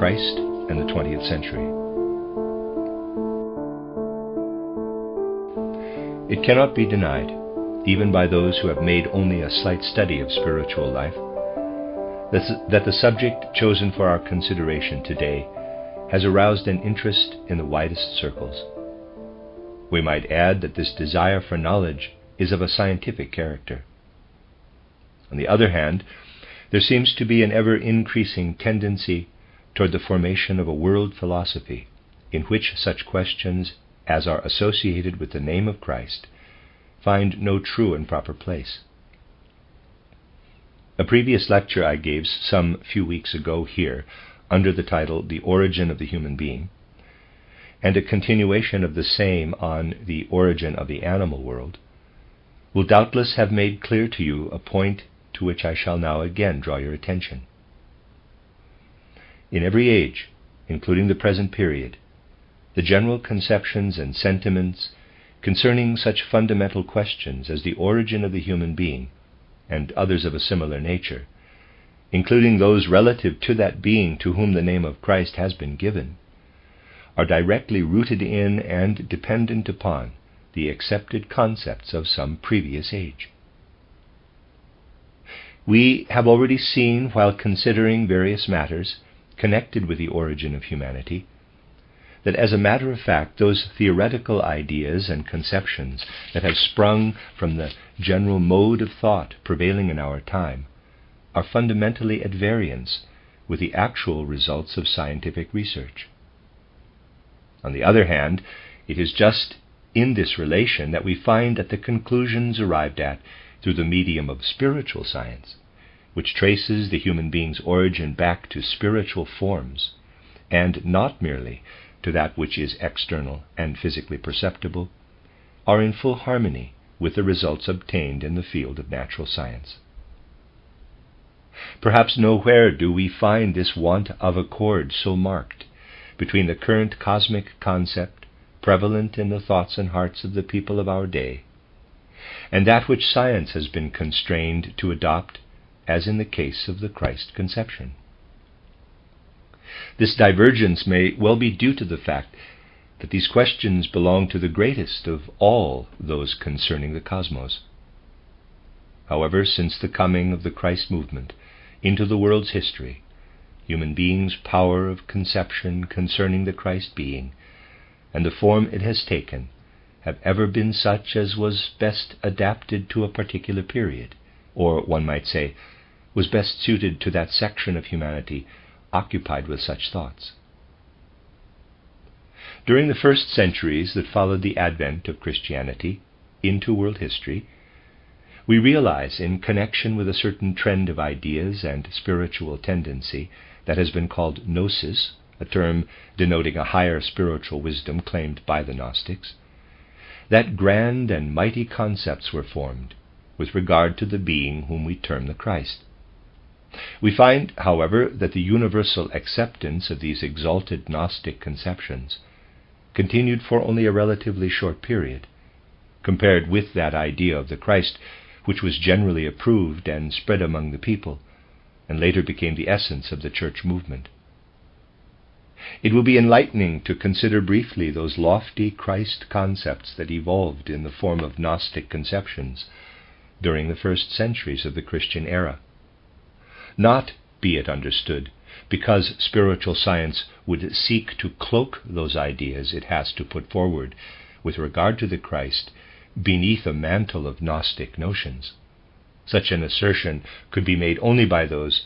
Christ and the 20th Century. It cannot be denied, even by those who have made only a slight study of spiritual life, that the subject chosen for our consideration today has aroused an interest in the widest circles. We might add that this desire for knowledge is of a scientific character. On the other hand, there seems to be an ever-increasing tendency toward the formation of a world philosophy in which such questions as are associated with the name of Christ find no true and proper place. A previous lecture I gave some few weeks ago here, under the title The Origin of the Human Being, and a continuation of the same on the origin of the animal world, will doubtless have made clear to you a point to which I shall now again draw your attention. In every age, including the present period, the general conceptions and sentiments concerning such fundamental questions as the origin of the human being, and others of a similar nature, including those relative to that being to whom the name of Christ has been given, are directly rooted in and dependent upon the accepted concepts of some previous age. We have already seen, while considering various matters connected with the origin of humanity, that as a matter of fact those theoretical ideas and conceptions that have sprung from the general mode of thought prevailing in our time are fundamentally at variance with the actual results of scientific research. On the other hand, it is just in this relation that we find that the conclusions arrived at through the medium of spiritual science, which traces the human being's origin back to spiritual forms, and not merely to that which is external and physically perceptible, are in full harmony with the results obtained in the field of natural science. Perhaps nowhere do we find this want of accord so marked between the current cosmic concept prevalent in the thoughts and hearts of the people of our day, and that which science has been constrained to adopt, as in the case of the Christ conception. This divergence may well be due to the fact that these questions belong to the greatest of all those concerning the cosmos. However, since the coming of the Christ movement into the world's history, human beings' power of conception concerning the Christ being, and the form it has taken, have ever been such as was best adapted to a particular period, or, one might say, was best suited to that section of humanity occupied with such thoughts. During the first centuries that followed the advent of Christianity into world history, we realize, in connection with a certain trend of ideas and spiritual tendency that has been called Gnosis, a term denoting a higher spiritual wisdom claimed by the Gnostics, that grand and mighty concepts were formed with regard to the being whom we term the Christ. We find, however, that the universal acceptance of these exalted Gnostic conceptions continued for only a relatively short period, compared with that idea of the Christ which was generally approved and spread among the people, and later became the essence of the church movement. It will be enlightening to consider briefly those lofty Christ concepts that evolved in the form of Gnostic conceptions during the first centuries of the Christian era. Not, be it understood, because spiritual science would seek to cloak those ideas it has to put forward with regard to the Christ beneath a mantle of Gnostic notions. Such an assertion could be made only by those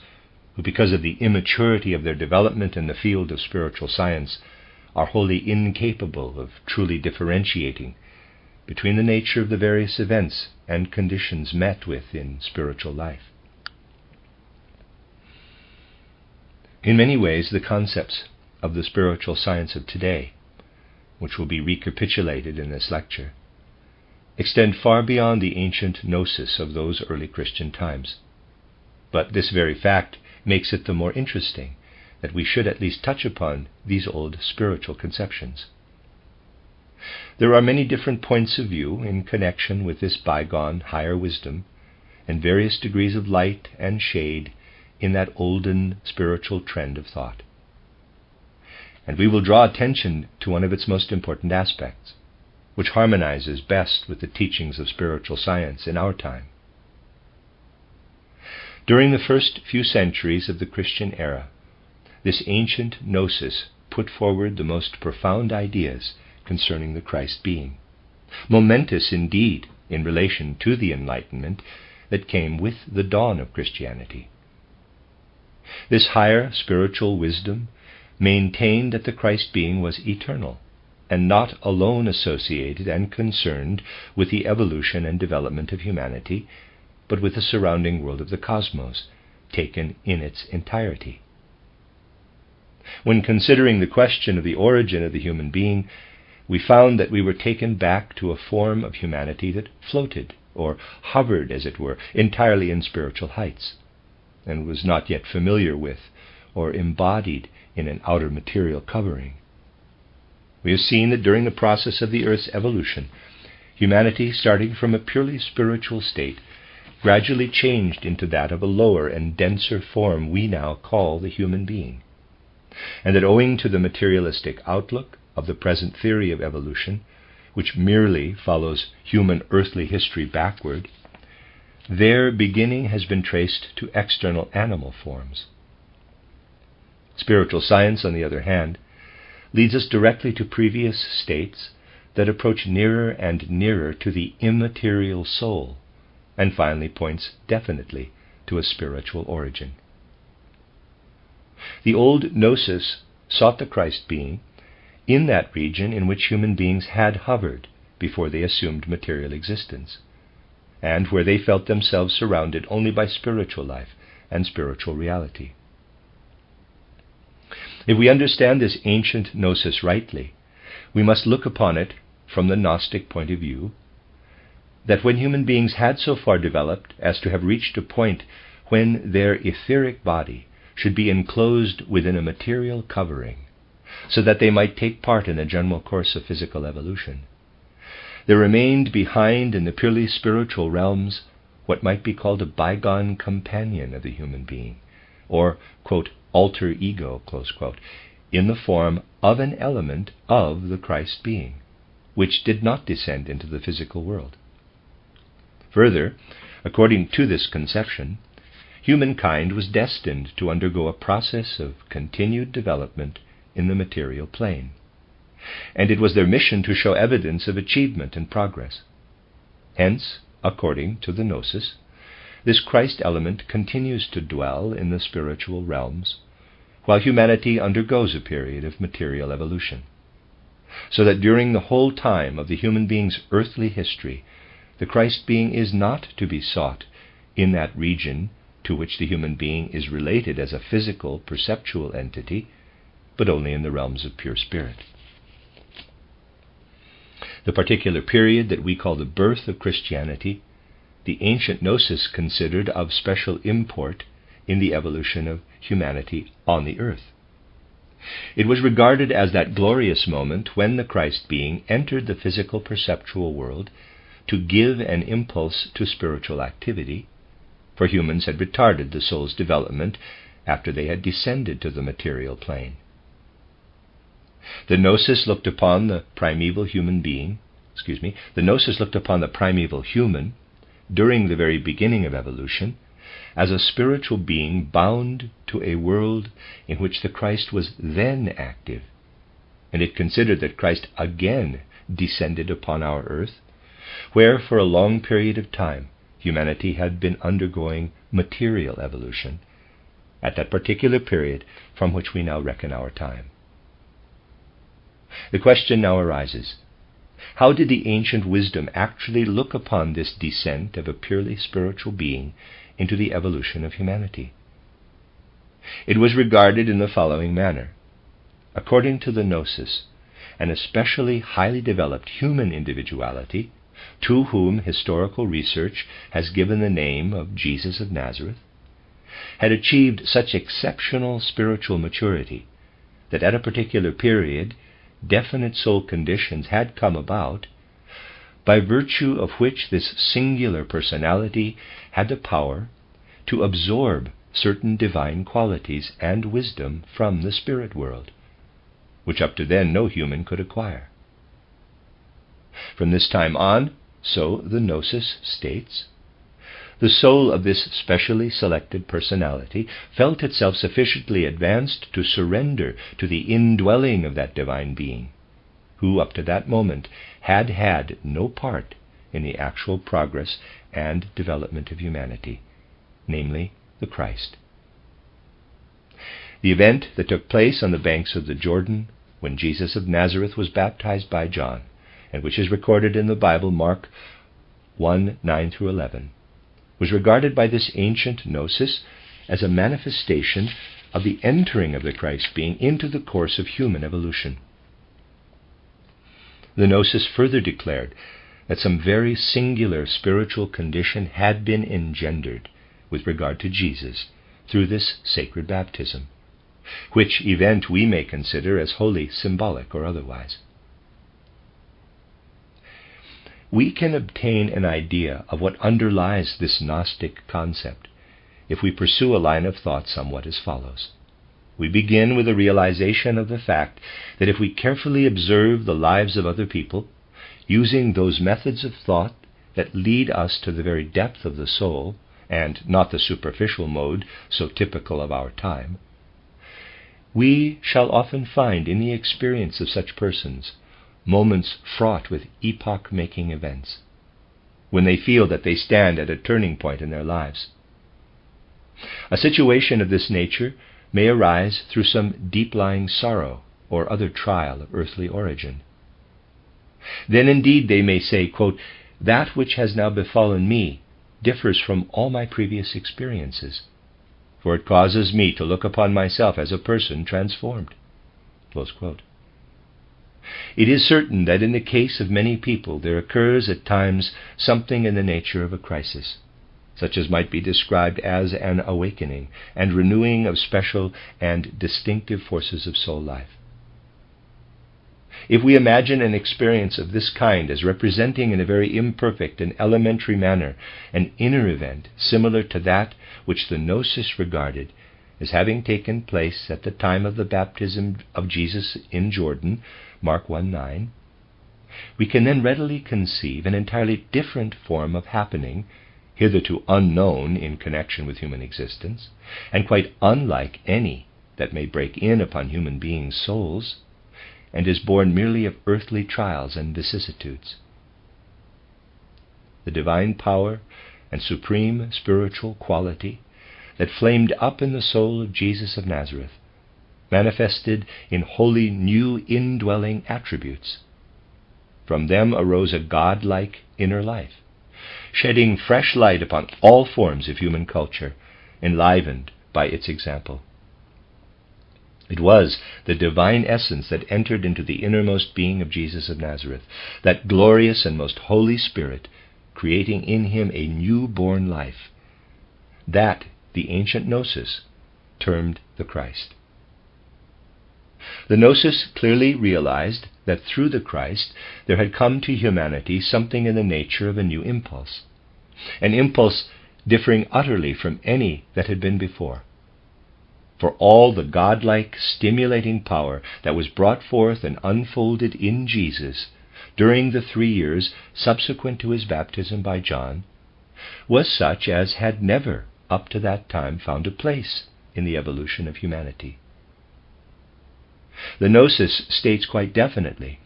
who, because of the immaturity of their development in the field of spiritual science, are wholly incapable of truly differentiating between the nature of the various events and conditions met with in spiritual life. In many ways, the concepts of the spiritual science of today, which will be recapitulated in this lecture, extend far beyond the ancient Gnosis of those early Christian times. But this very fact makes it the more interesting that we should at least touch upon these old spiritual conceptions. There are many different points of view in connection with this bygone higher wisdom, and various degrees of light and shade in that olden spiritual trend of thought. and we will draw attention to one of its most important aspects, which harmonizes best with the teachings of spiritual science in our time. During the first few centuries of the Christian era, this ancient Gnosis put forward the most profound ideas concerning the Christ being, momentous indeed in relation to the enlightenment that came with the dawn of Christianity. This higher spiritual wisdom maintained that the Christ being was eternal, and not alone associated and concerned with the evolution and development of humanity, but with the surrounding world of the cosmos, taken in its entirety. When considering the question of the origin of the human being, we found that we were taken back to a form of humanity that floated, or hovered, as it were, entirely in spiritual heights, and was not yet familiar with or embodied in an outer material covering. We have seen that during the process of the earth's evolution, humanity, starting from a purely spiritual state, gradually changed into that of a lower and denser form we now call the human being, and that owing to the materialistic outlook of the present theory of evolution, which merely follows human earthly history backward, their beginning has been traced to external animal forms. Spiritual science, on the other hand, leads us directly to previous states that approach nearer and nearer to the immaterial soul, and finally points definitely to a spiritual origin. The old Gnosis sought the Christ being in that region in which human beings had hovered before they assumed material existence, and where they felt themselves surrounded only by spiritual life and spiritual reality. If we understand this ancient Gnosis rightly, we must look upon it from the Gnostic point of view, that when human beings had so far developed as to have reached a point when their etheric body should be enclosed within a material covering, so that they might take part in the general course of physical evolution, there remained behind in the purely spiritual realms what might be called a bygone companion of the human being, or, quote, alter ego, close quote, in the form of an element of the Christ being, which did not descend into the physical world. Further, according to this conception, humankind was destined to undergo a process of continued development in the material plane, and it was their mission to show evidence of achievement and progress. Hence, according to the Gnosis, this Christ element continues to dwell in the spiritual realms, while humanity undergoes a period of material evolution, so that during the whole time of the human being's earthly history, the Christ being is not to be sought in that region to which the human being is related as a physical, perceptual entity, but only in the realms of pure spirit. The particular period that we call the birth of Christianity, the ancient Gnosis considered of special import in the evolution of humanity on the earth. It was regarded as that glorious moment when the Christ being entered the physical perceptual world to give an impulse to spiritual activity, for humans had retarded the soul's development after they had descended to the material plane. The Gnosis looked upon the primeval human during the very beginning of evolution as a spiritual being bound to a world in which the Christ was then active, and it considered that Christ again descended upon our earth, where for a long period of time humanity had been undergoing material evolution, at that particular period from which we now reckon our time. The question now arises, how did the ancient wisdom actually look upon this descent of a purely spiritual being into the evolution of humanity? It was regarded in the following manner. According to the Gnosis, an especially highly developed human individuality, to whom historical research has given the name of Jesus of Nazareth, had achieved such exceptional spiritual maturity that at a particular period definite soul conditions had come about, by virtue of which this singular personality had the power to absorb certain divine qualities and wisdom from the spirit world, which up to then no human could acquire. From this time on, so the Gnosis states, the soul of this specially selected personality felt itself sufficiently advanced to surrender to the indwelling of that divine being, who up to that moment had had no part in the actual progress and development of humanity, namely the Christ. The event that took place on the banks of the Jordan when Jesus of Nazareth was baptized by John, and which is recorded in the Bible, Mark 1:9-11, was regarded by this ancient Gnosis as a manifestation of the entering of the Christ being into the course of human evolution. The Gnosis further declared that some very singular spiritual condition had been engendered with regard to Jesus through this sacred baptism, which event we may consider as wholly symbolic or otherwise. We can obtain an idea of what underlies this Gnostic concept if we pursue a line of thought somewhat as follows. We begin with a realization of the fact that if we carefully observe the lives of other people, using those methods of thought that lead us to the very depth of the soul, and not the superficial mode so typical of our time, we shall often find in the experience of such persons moments fraught with epoch-making events, when they feel that they stand at a turning point in their lives. A situation of this nature may arise through some deep-lying sorrow or other trial of earthly origin. Then indeed they may say, quote, "That which has now befallen me differs from all my previous experiences, for it causes me to look upon myself as a person transformed." Close quote. It is certain that in the case of many people there occurs at times something in the nature of a crisis, such as might be described as an awakening and renewing of special and distinctive forces of soul life. If we imagine an experience of this kind as representing in a very imperfect and elementary manner an inner event similar to that which the Gnosis regarded as having taken place at the time of the baptism of Jesus in Jordan, Mark 1:9, we can then readily conceive an entirely different form of happening, hitherto unknown in connection with human existence, and quite unlike any that may break in upon human beings' souls, and is born merely of earthly trials and vicissitudes. The divine power and supreme spiritual quality that flamed up in the soul of Jesus of Nazareth manifested in wholly new indwelling attributes. From them arose a God-like inner life, shedding fresh light upon all forms of human culture, enlivened by its example. It was the divine essence that entered into the innermost being of Jesus of Nazareth, that glorious and most holy Spirit, creating in him a new-born life, that the ancient Gnosis termed the Christ. The Gnosis clearly realized that through the Christ there had come to humanity something in the nature of a new impulse, an impulse differing utterly from any that had been before. For all the godlike stimulating power that was brought forth and unfolded in Jesus during the 3 years subsequent to his baptism by John was such as had never up to that time found a place in the evolution of humanity. The Gnosis states quite definitely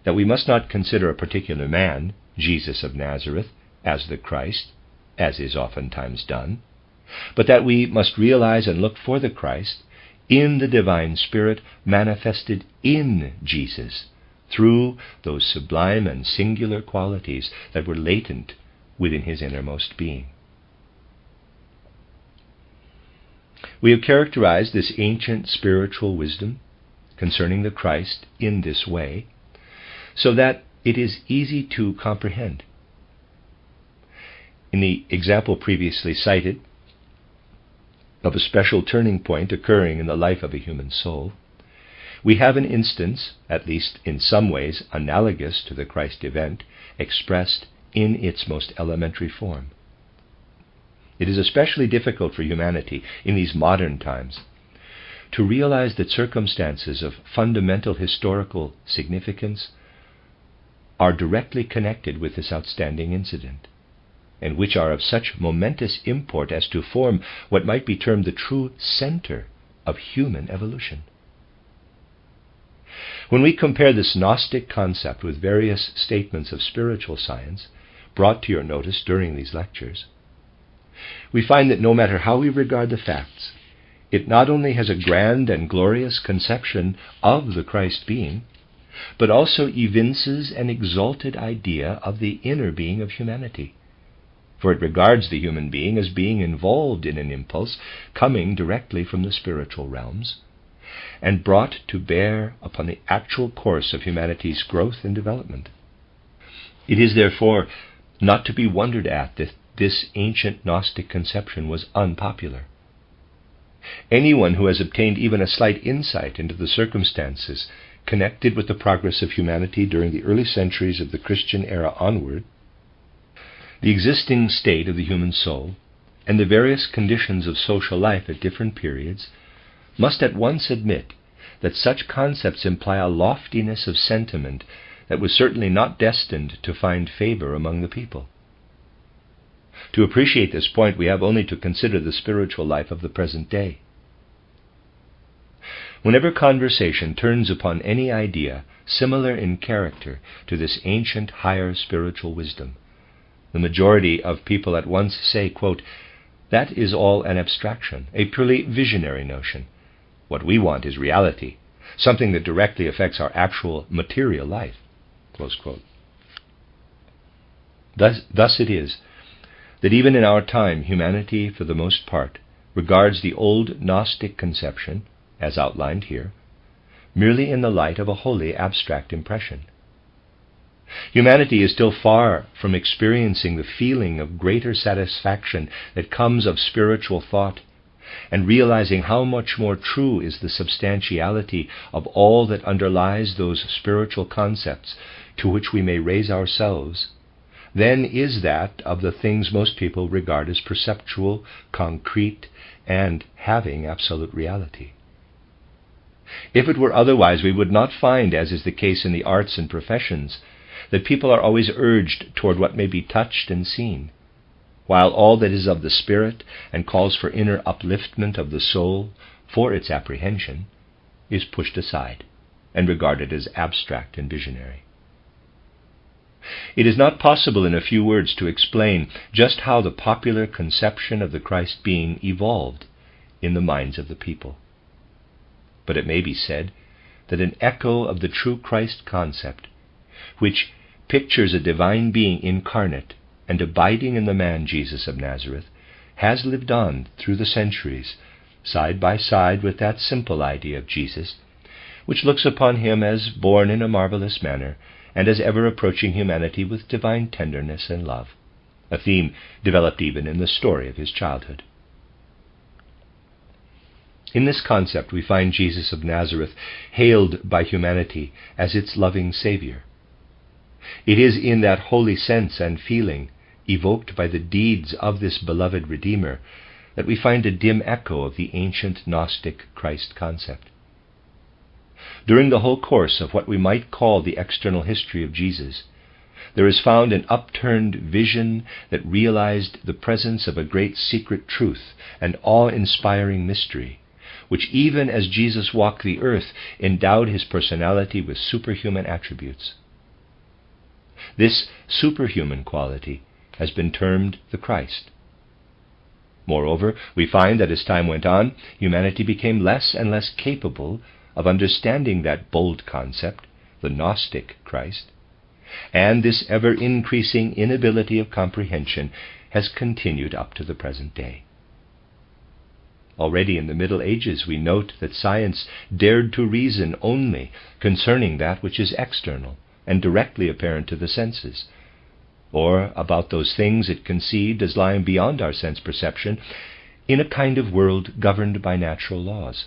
that we must not consider a particular man, Jesus of Nazareth, as the Christ, as is oftentimes done, but that we must realize and look for the Christ in the divine Spirit manifested in Jesus through those sublime and singular qualities that were latent within his innermost being. We have characterized this ancient spiritual wisdom concerning the Christ in this way, so that it is easy to comprehend. In the example previously cited of a special turning point occurring in the life of a human soul, we have an instance, at least in some ways analogous to the Christ event, expressed in its most elementary form. It is especially difficult for humanity in these modern times to realize that circumstances of fundamental historical significance are directly connected with this outstanding incident, and which are of such momentous import as to form what might be termed the true center of human evolution. When we compare this Gnostic concept with various statements of spiritual science brought to your notice during these lectures, we find that no matter how we regard the facts, it not only has a grand and glorious conception of the Christ being, but also evinces an exalted idea of the inner being of humanity, for it regards the human being as being involved in an impulse coming directly from the spiritual realms, and brought to bear upon the actual course of humanity's growth and development. It is therefore not to be wondered at that this ancient Gnostic conception was unpopular. Anyone who has obtained even a slight insight into the circumstances connected with the progress of humanity during the early centuries of the Christian era onward, the existing state of the human soul, and the various conditions of social life at different periods, must at once admit that such concepts imply a loftiness of sentiment that was certainly not destined to find favor among the people. To appreciate this point, we have only to consider the spiritual life of the present day. Whenever conversation turns upon any idea similar in character to this ancient higher spiritual wisdom, the majority of people at once say, quote, "That is all an abstraction, a purely visionary notion. What we want is reality, something that directly affects our actual material life." Close quote. Thus it is that even in our time, humanity, for the most part, regards the old Gnostic conception, as outlined here, merely in the light of a wholly abstract impression. Humanity is still far from experiencing the feeling of greater satisfaction that comes of spiritual thought, and realizing how much more true is the substantiality of all that underlies those spiritual concepts to which we may raise ourselves, than is that of the things most people regard as perceptual, concrete, and having absolute reality. If it were otherwise, we would not find, as is the case in the arts and professions, that people are always urged toward what may be touched and seen, while all that is of the spirit and calls for inner upliftment of the soul for its apprehension is pushed aside and regarded as abstract and visionary. It is not possible in a few words to explain just how the popular conception of the Christ being evolved in the minds of the people. But it may be said that an echo of the true Christ concept, which pictures a divine being incarnate and abiding in the man Jesus of Nazareth, has lived on through the centuries, side by side with that simple idea of Jesus, which looks upon him as born in a marvelous manner, and as ever approaching humanity with divine tenderness and love, a theme developed even in the story of his childhood. In this concept we find Jesus of Nazareth hailed by humanity as its loving Savior. It is in that holy sense and feeling evoked by the deeds of this beloved Redeemer that we find a dim echo of the ancient Gnostic Christ concept. During the whole course of what we might call the external history of Jesus, there is found an upturned vision that realized the presence of a great secret truth and awe-inspiring mystery, which even as Jesus walked the earth endowed his personality with superhuman attributes. This superhuman quality has been termed the Christ. Moreover, we find that as time went on, humanity became less and less capable of understanding that bold concept, the Gnostic Christ, and this ever-increasing inability of comprehension has continued up to the present day. Already in the Middle Ages we note that science dared to reason only concerning that which is external and directly apparent to the senses, or about those things it conceived as lying beyond our sense perception in a kind of world governed by natural laws.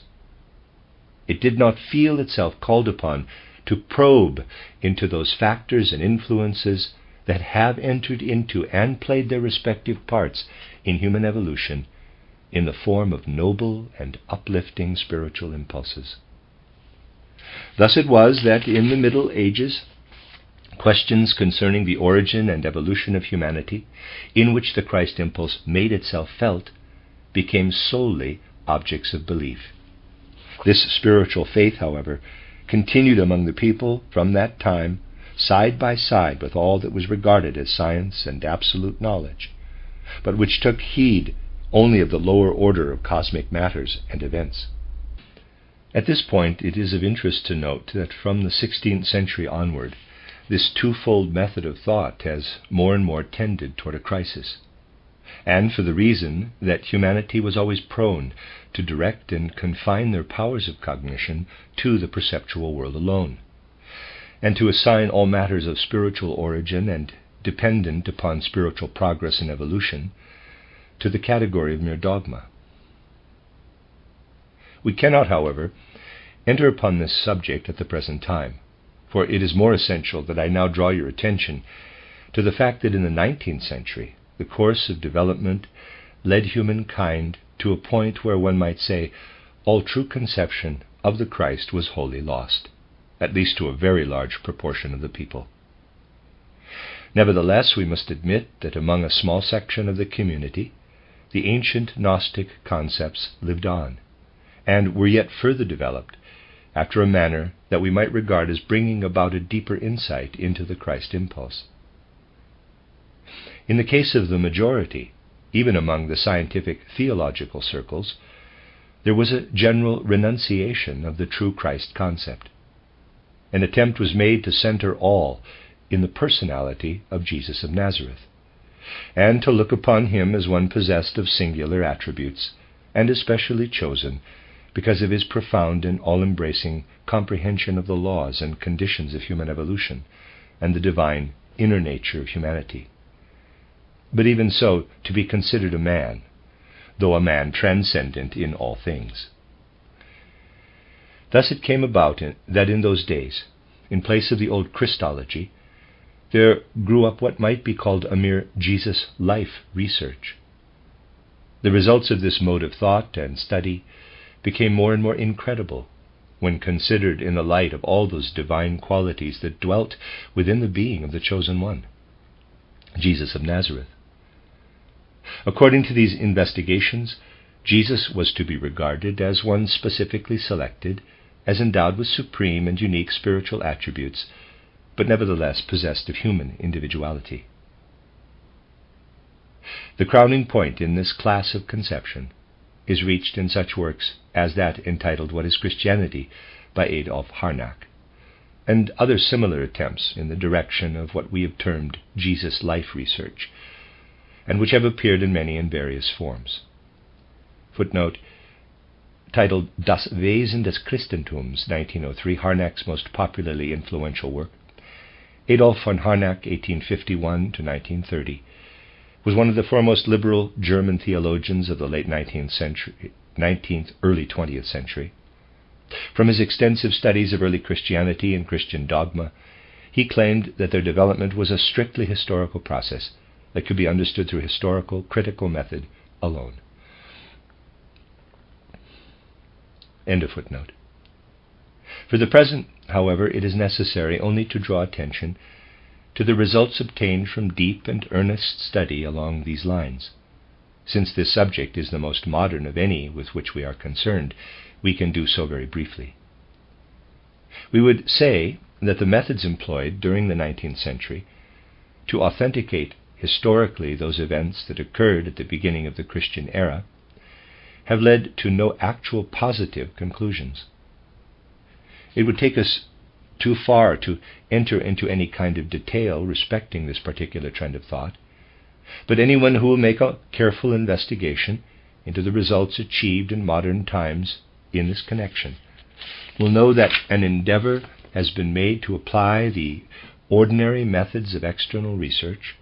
It did not feel itself called upon to probe into those factors and influences that have entered into and played their respective parts in human evolution, in the form of noble and uplifting spiritual impulses. Thus it was that in the Middle Ages, questions concerning the origin and evolution of humanity, in which the Christ impulse made itself felt, became solely objects of belief. This spiritual faith, however, continued among the people from that time, side by side with all that was regarded as science and absolute knowledge, but which took heed only of the lower order of cosmic matters and events. At this point, it is of interest to note that from the 16th century onward, this twofold method of thought has more and more tended toward a crisis, and for the reason that humanity was always prone to direct and confine their powers of cognition to the perceptual world alone, and to assign all matters of spiritual origin and dependent upon spiritual progress and evolution to the category of mere dogma. We cannot, however, enter upon this subject at the present time, for it is more essential that I now draw your attention to the fact that in the 19th century, the course of development led humankind to a point where one might say all true conception of the Christ was wholly lost, at least to a very large proportion of the people. Nevertheless, we must admit that among a small section of the community, the ancient Gnostic concepts lived on, and were yet further developed after a manner that we might regard as bringing about a deeper insight into the Christ impulse. In the case of the majority, even among the scientific theological circles, there was a general renunciation of the true Christ concept. An attempt was made to center all in the personality of Jesus of Nazareth, and to look upon him as one possessed of singular attributes, and especially chosen because of his profound and all-embracing comprehension of the laws and conditions of human evolution and the divine inner nature of humanity. But even so, to be considered a man, though a man transcendent in all things. Thus it came about that in those days, in place of the old Christology, there grew up what might be called a mere Jesus life research. The results of this mode of thought and study became more and more incredible when considered in the light of all those divine qualities that dwelt within the being of the chosen one, Jesus of Nazareth. According to these investigations, Jesus was to be regarded as one specifically selected, as endowed with supreme and unique spiritual attributes, but nevertheless possessed of human individuality. The crowning point in this class of conception is reached in such works as that entitled What is Christianity by Adolf Harnack, and other similar attempts in the direction of what we have termed Jesus life research, and which have appeared in many and various forms. Footnote, titled Das Wesen des Christentums, 1903, Harnack's most popularly influential work. Adolf von Harnack, 1851 to 1930, was one of the foremost liberal German theologians of the late 19th, early 20th century. From his extensive studies of early Christianity and Christian dogma, he claimed that their development was a strictly historical process that could be understood through historical, critical method alone. End of footnote. For the present, however, it is necessary only to draw attention to the results obtained from deep and earnest study along these lines. Since this subject is the most modern of any with which we are concerned, we can do so very briefly. We would say that the methods employed during the 19th century to authenticate historically those events that occurred at the beginning of the Christian era have led to no actual positive conclusions. It would take us too far to enter into any kind of detail respecting this particular trend of thought, but anyone who will make a careful investigation into the results achieved in modern times in this connection will know that an endeavor has been made to apply the ordinary methods of external research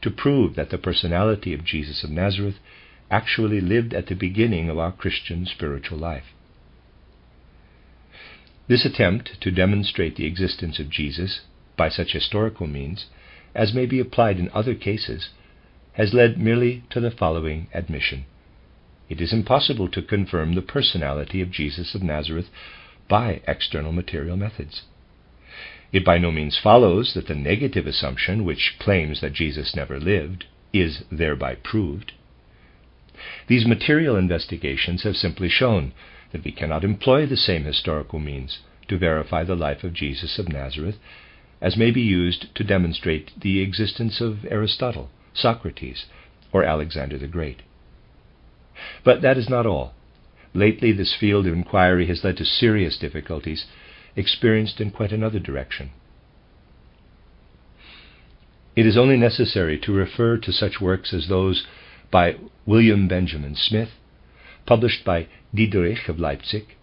to prove that the personality of Jesus of Nazareth actually lived at the beginning of our Christian spiritual life. This attempt to demonstrate the existence of Jesus by such historical means as may be applied in other cases has led merely to the following admission, it is impossible to confirm the personality of Jesus of Nazareth by external material methods. It by no means follows that the negative assumption, which claims that Jesus never lived, is thereby proved. These material investigations have simply shown that we cannot employ the same historical means to verify the life of Jesus of Nazareth as may be used to demonstrate the existence of Aristotle, Socrates, or Alexander the Great. But that is not all. Lately, this field of inquiry has led to serious difficulties experienced in quite another direction. It is only necessary to refer to such works as those by William Benjamin Smith, published by Diederich of Leipzig,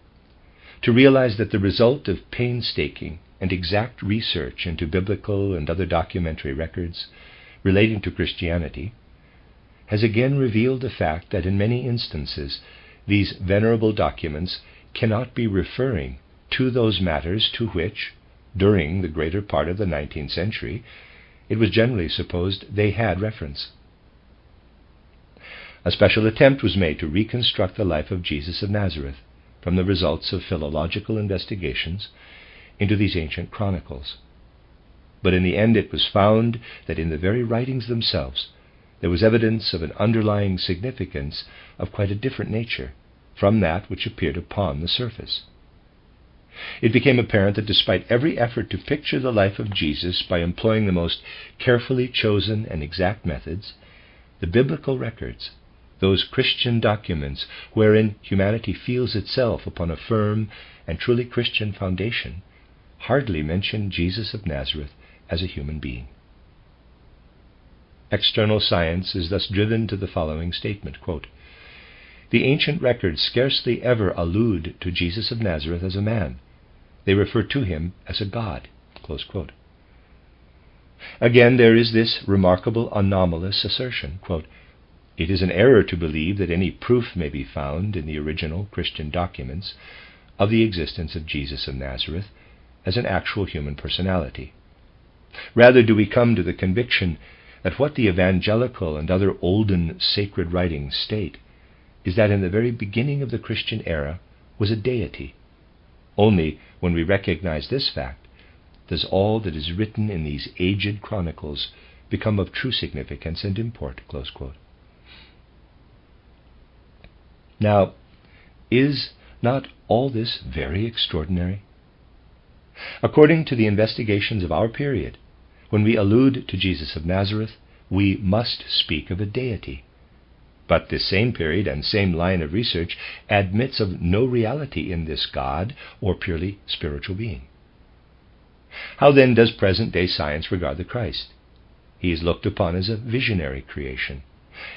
to realize that the result of painstaking and exact research into biblical and other documentary records relating to Christianity has again revealed the fact that in many instances these venerable documents cannot be referring to those matters to which, during the greater part of the 19th century, it was generally supposed they had reference. A special attempt was made to reconstruct the life of Jesus of Nazareth from the results of philological investigations into these ancient chronicles. But in the end it was found that in the very writings themselves there was evidence of an underlying significance of quite a different nature from that which appeared upon the surface. It became apparent that despite every effort to picture the life of Jesus by employing the most carefully chosen and exact methods, the biblical records, those Christian documents wherein humanity feels itself upon a firm and truly Christian foundation, hardly mention Jesus of Nazareth as a human being. External science is thus driven to the following statement, quote, "The ancient records scarcely ever allude to Jesus of Nazareth as a man. They refer to him as a god." Close quote. Again, there is this remarkable anomalous assertion, quote, "It is an error to believe that any proof may be found in the original Christian documents of the existence of Jesus of Nazareth as an actual human personality. Rather do we come to the conviction that what the evangelical and other olden sacred writings state is that in the very beginning of the Christian era was a deity. Only when we recognize this fact does all that is written in these aged chronicles become of true significance and import." Close quote. Now, is not all this very extraordinary? According to the investigations of our period, when we allude to Jesus of Nazareth, we must speak of a deity. But this same period and same line of research admits of no reality in this God or purely spiritual being. How then does present-day science regard the Christ? He is looked upon as a visionary creation,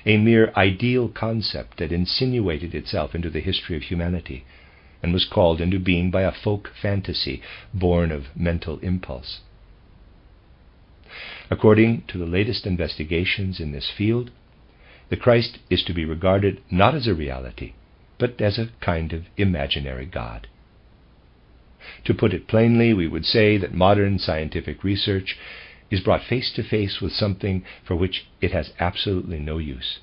a mere ideal concept that insinuated itself into the history of humanity and was called into being by a folk fantasy born of mental impulse. According to the latest investigations in this field, the Christ is to be regarded not as a reality, but as a kind of imaginary God. To put it plainly, we would say that modern scientific research is brought face to face with something for which it has absolutely no use.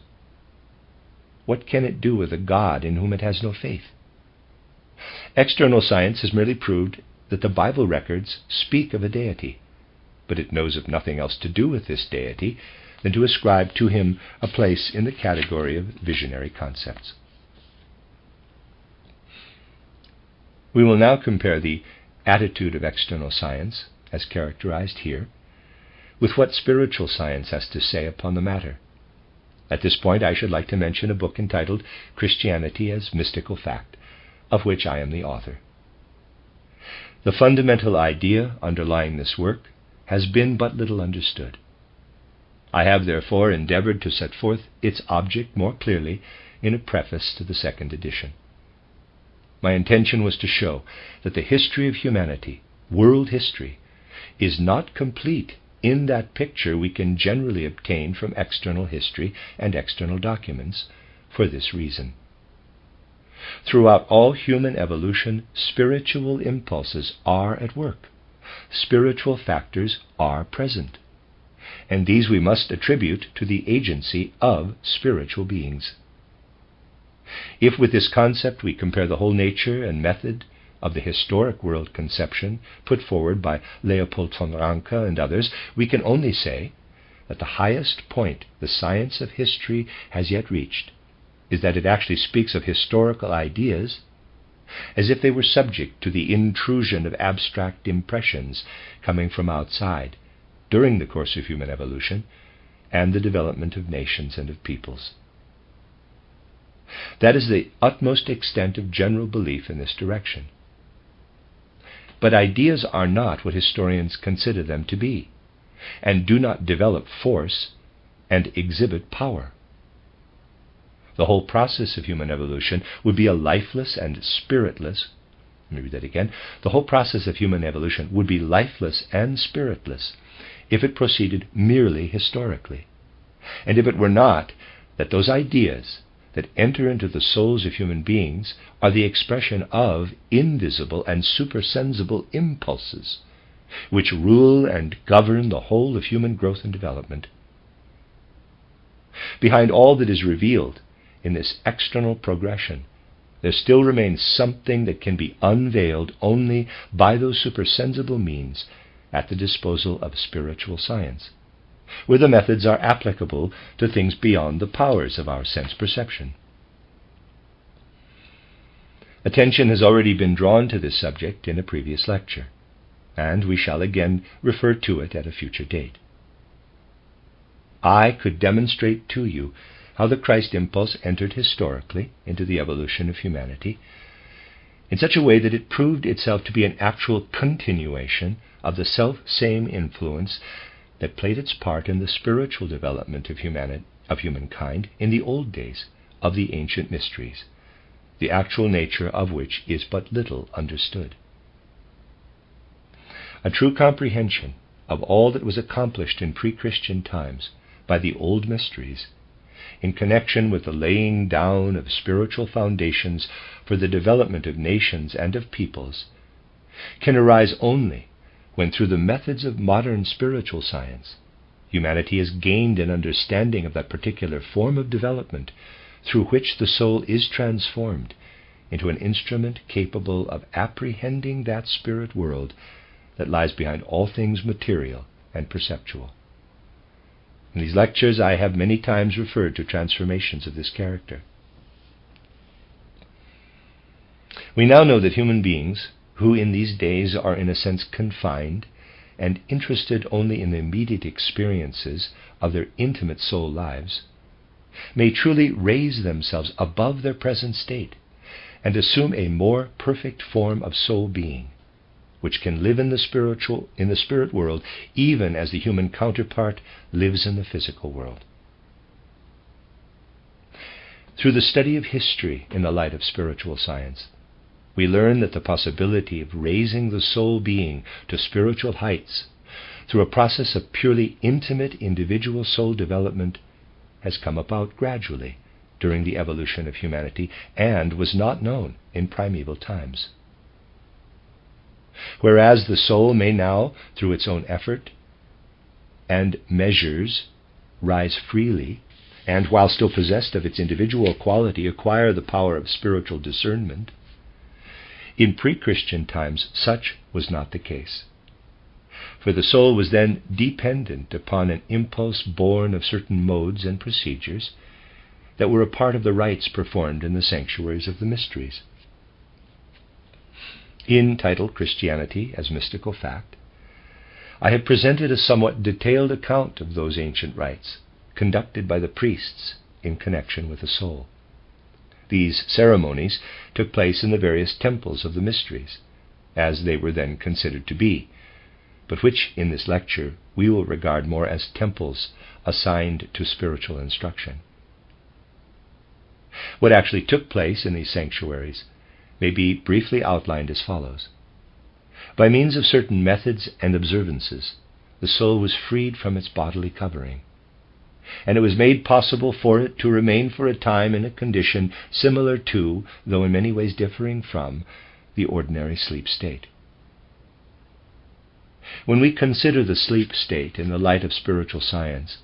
What can it do with a God in whom it has no faith? External science has merely proved that the Bible records speak of a deity, but it knows of nothing else to do with this deity than to ascribe to him a place in the category of visionary concepts. We will now compare the attitude of external science, as characterized here, with what spiritual science has to say upon the matter. At this point, I should like to mention a book entitled Christianity as Mystical Fact, of which I am the author. The fundamental idea underlying this work has been but little understood. I have therefore endeavored to set forth its object more clearly in a preface to the second edition. My intention was to show that the history of humanity, world history, is not complete in that picture we can generally obtain from external history and external documents for this reason. Throughout all human evolution, spiritual impulses are at work. Spiritual factors are present, and these we must attribute to the agency of spiritual beings. If with this concept we compare the whole nature and method of the historic world conception put forward by Leopold von Ranke and others, we can only say that the highest point the science of history has yet reached is that it actually speaks of historical ideas as if they were subject to the intrusion of abstract impressions coming from outside during the course of human evolution and the development of nations and of peoples. That is the utmost extent of general belief in this direction. But ideas are not what historians consider them to be, and do not develop force and exhibit power. The whole process of human evolution would be a lifeless and spiritless. Let me read that again. The whole process of human evolution would be lifeless and spiritless if it proceeded merely historically, and if it were not that those ideas that enter into the souls of human beings are the expression of invisible and supersensible impulses which rule and govern the whole of human growth and development. Behind all that is revealed in this external progression, there still remains something that can be unveiled only by those supersensible means at the disposal of spiritual science, where the methods are applicable to things beyond the powers of our sense perception. Attention has already been drawn to this subject in a previous lecture, and we shall again refer to it at a future date. I could demonstrate to you how the Christ impulse entered historically into the evolution of humanity in such a way that it proved itself to be an actual continuation of the self-same influence that played its part in the spiritual development of humankind in the old days of the ancient mysteries, the actual nature of which is but little understood. A true comprehension of all that was accomplished in pre-Christian times by the old mysteries, in connection with the laying down of spiritual foundations for the development of nations and of peoples, can arise only when, through the methods of modern spiritual science, humanity has gained an understanding of that particular form of development through which the soul is transformed into an instrument capable of apprehending that spirit world that lies behind all things material and perceptual. In these lectures I have many times referred to transformations of this character. We now know that human beings, who in these days are in a sense confined and interested only in the immediate experiences of their intimate soul lives, may truly raise themselves above their present state and assume a more perfect form of soul being, which can live in the spirit world even as the human counterpart lives in the physical world. Through the study of history in the light of spiritual science, we learn that the possibility of raising the soul being to spiritual heights through a process of purely intimate individual soul development has come about gradually during the evolution of humanity and was not known in primeval times. Whereas the soul may now, through its own effort and measures, rise freely, and while still possessed of its individual quality, acquire the power of spiritual discernment, in pre-Christian times such was not the case. For the soul was then dependent upon an impulse born of certain modes and procedures that were a part of the rites performed in the sanctuaries of the mysteries. In Untitled Christianity as Mystical Fact, I have presented a somewhat detailed account of those ancient rites conducted by the priests in connection with the soul. These ceremonies took place in the various temples of the mysteries, as they were then considered to be, but which in this lecture we will regard more as temples assigned to spiritual instruction. What actually took place in these sanctuaries may be briefly outlined as follows. By means of certain methods and observances, the soul was freed from its bodily covering, and it was made possible for it to remain for a time in a condition similar to, though in many ways differing from, the ordinary sleep state. When we consider the sleep state in the light of spiritual science,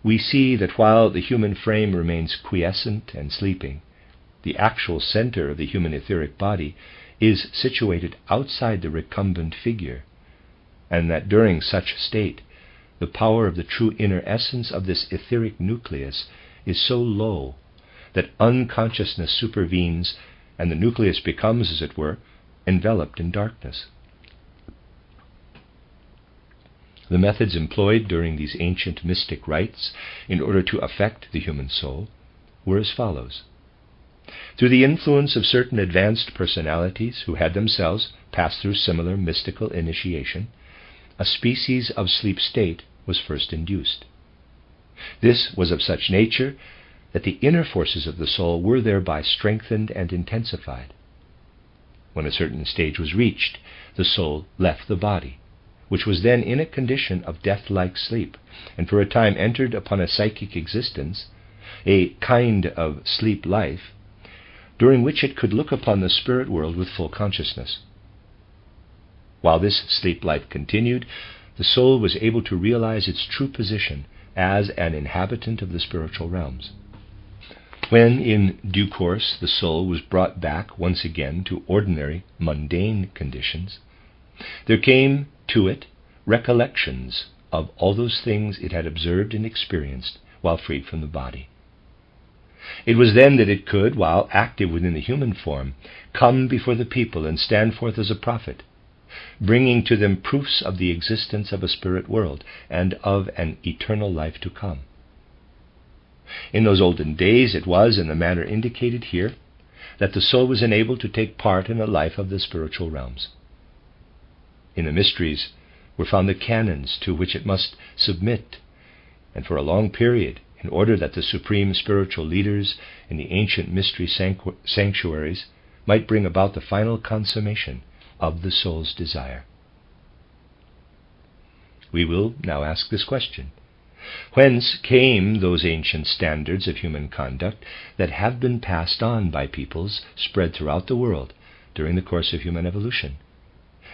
we see that while the human frame remains quiescent and sleeping, the actual center of the human etheric body, is situated outside the recumbent figure, and that during such state the power of the true inner essence of this etheric nucleus is so low that unconsciousness supervenes and the nucleus becomes, as it were, enveloped in darkness. The methods employed during these ancient mystic rites in order to affect the human soul were as follows. Through the influence of certain advanced personalities who had themselves passed through similar mystical initiation, a species of sleep state was first induced. This was of such nature that the inner forces of the soul were thereby strengthened and intensified. When a certain stage was reached, the soul left the body, which was then in a condition of death-like sleep, and for a time entered upon a psychic existence, a kind of sleep life, during which it could look upon the spirit world with full consciousness. While this sleep life continued, the soul was able to realize its true position as an inhabitant of the spiritual realms. When, in due course, the soul was brought back once again to ordinary, mundane conditions, there came to it recollections of all those things it had observed and experienced while freed from the body. It was then that it could, while active within the human form, come before the people and stand forth as a prophet, bringing to them proofs of the existence of a spirit world and of an eternal life to come. In those olden days it was, in the manner indicated here, that the soul was enabled to take part in the life of the spiritual realms. In the mysteries were found the canons to which it must submit, and for a long period, in order that the supreme spiritual leaders in the ancient mystery sanctuaries might bring about the final consummation of the soul's desire. We will now ask this question: whence came those ancient standards of human conduct that have been passed on by peoples spread throughout the world during the course of human evolution,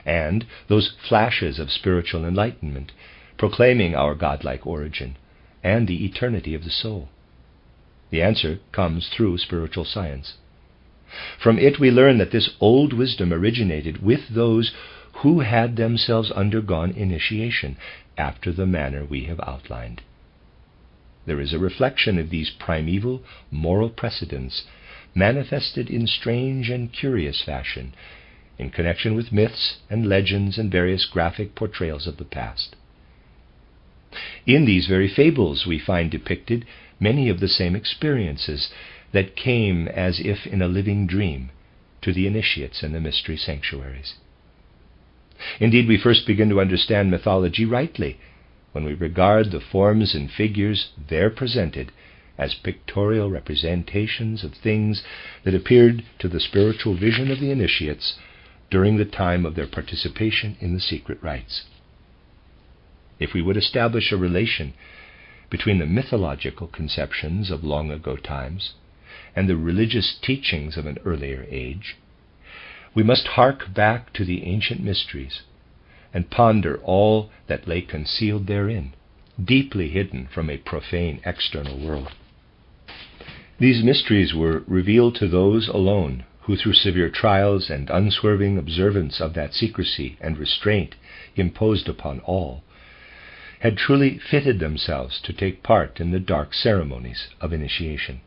and those flashes of spiritual enlightenment proclaiming our godlike origin and the eternity of the soul? The answer comes through spiritual science. From it we learn that this old wisdom originated with those who had themselves undergone initiation after the manner we have outlined. There is a reflection of these primeval moral precedents manifested in strange and curious fashion in connection with myths and legends and various graphic portrayals of the past. In these very fables we find depicted many of the same experiences that came as if in a living dream to the initiates in the mystery sanctuaries. Indeed, we first begin to understand mythology rightly when we regard the forms and figures there presented as pictorial representations of things that appeared to the spiritual vision of the initiates during the time of their participation in the secret rites. If we would establish a relation between the mythological conceptions of long ago times and the religious teachings of an earlier age, we must hark back to the ancient mysteries and ponder all that lay concealed therein, deeply hidden from a profane external world. These mysteries were revealed to those alone who, through severe trials and unswerving observance of that secrecy and restraint imposed upon all, had truly fitted themselves to take part in the dark ceremonies of initiation.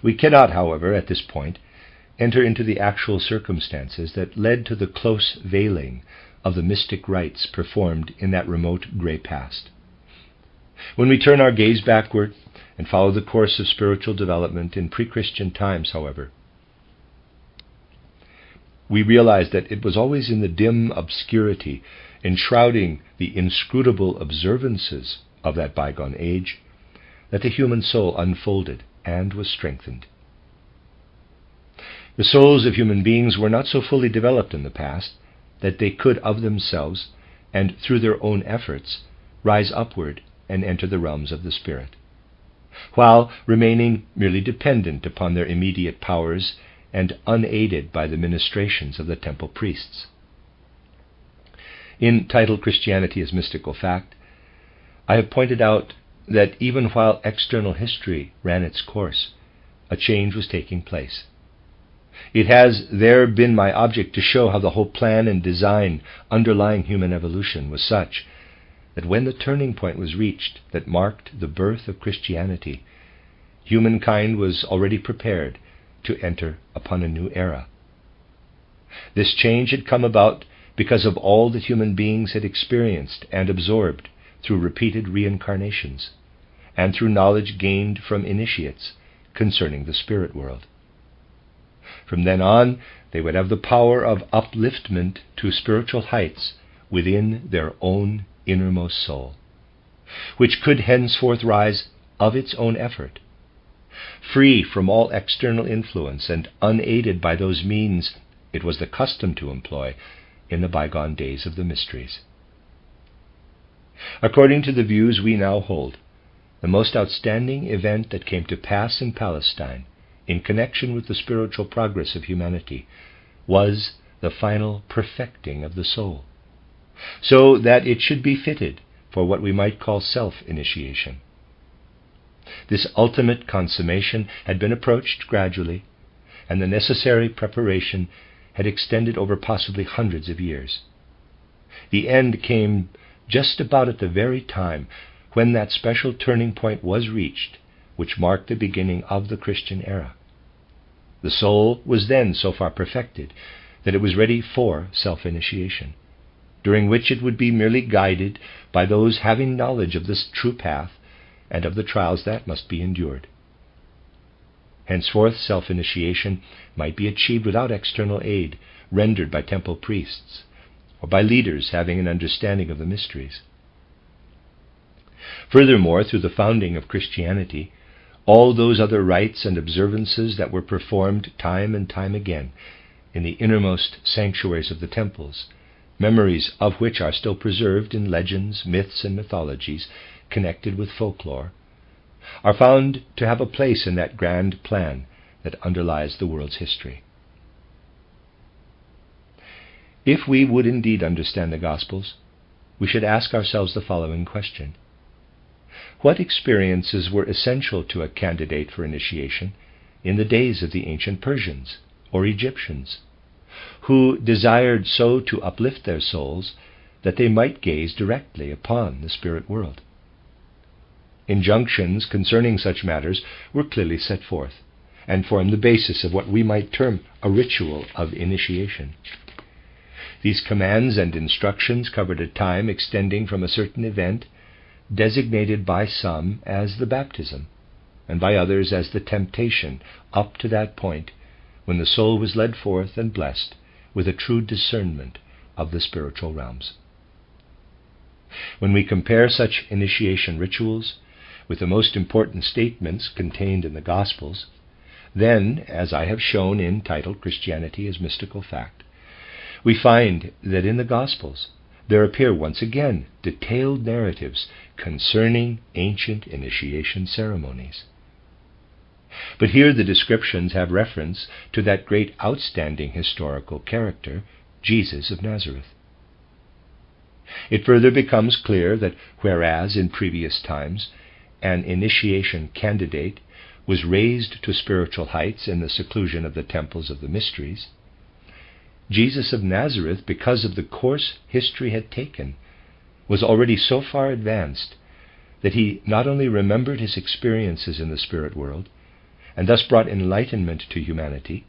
We cannot, however, at this point, enter into the actual circumstances that led to the close veiling of the mystic rites performed in that remote grey past. When we turn our gaze backward and follow the course of spiritual development in pre-Christian times, however, we realize that it was always in the dim obscurity enshrouding the inscrutable observances of that bygone age that the human soul unfolded and was strengthened. The souls of human beings were not so fully developed in the past that they could of themselves and through their own efforts rise upward and enter the realms of the spirit, while remaining merely dependent upon their immediate powers and unaided by the ministrations of the temple priests. In Untitled Christianity as Mystical Fact, I have pointed out that even while external history ran its course, a change was taking place. It has there been my object to show how the whole plan and design underlying human evolution was such that when the turning point was reached that marked the birth of Christianity, humankind was already prepared to enter upon a new era. This change had come about because of all that human beings had experienced and absorbed through repeated reincarnations, and through knowledge gained from initiates concerning the spirit world. From then on, they would have the power of upliftment to spiritual heights within their own innermost soul, which could henceforth rise of its own effort, free from all external influence and unaided by those means it was the custom to employ in the bygone days of the mysteries. According to the views we now hold, the most outstanding event that came to pass in Palestine in connection with the spiritual progress of humanity was the final perfecting of the soul, so that it should be fitted for what we might call self-initiation. This ultimate consummation had been approached gradually, and the necessary preparation had extended over possibly hundreds of years. The end came just about at the very time when that special turning point was reached, which marked the beginning of the Christian era. The soul was then so far perfected that it was ready for self-initiation, during which it would be merely guided by those having knowledge of this true path and of the trials that must be endured. Henceforth, self-initiation might be achieved without external aid rendered by temple priests or by leaders having an understanding of the mysteries. Furthermore, through the founding of Christianity, all those other rites and observances that were performed time and time again in the innermost sanctuaries of the temples, memories of which are still preserved in legends, myths, and mythologies connected with folklore, are found to have a place in that grand plan that underlies the world's history. If we would indeed understand the Gospels, we should ask ourselves the following question: what experiences were essential to a candidate for initiation in the days of the ancient Persians or Egyptians, who desired so to uplift their souls that they might gaze directly upon the spirit world? Injunctions concerning such matters were clearly set forth, and formed the basis of what we might term a ritual of initiation. These commands and instructions covered a time extending from a certain event designated by some as the baptism, and by others as the temptation, up to that point when the soul was led forth and blessed with a true discernment of the spiritual realms. When we compare such initiation rituals with the most important statements contained in the Gospels, then, as I have shown in Titled Christianity as Mystical Fact, we find that in the Gospels there appear once again detailed narratives concerning ancient initiation ceremonies. But here the descriptions have reference to that great outstanding historical character, Jesus of Nazareth. It further becomes clear that whereas in previous times an initiation candidate was raised to spiritual heights in the seclusion of the temples of the mysteries, Jesus of Nazareth, because of the course history had taken, was already so far advanced that he not only remembered his experiences in the spirit world, and thus brought enlightenment to humanity,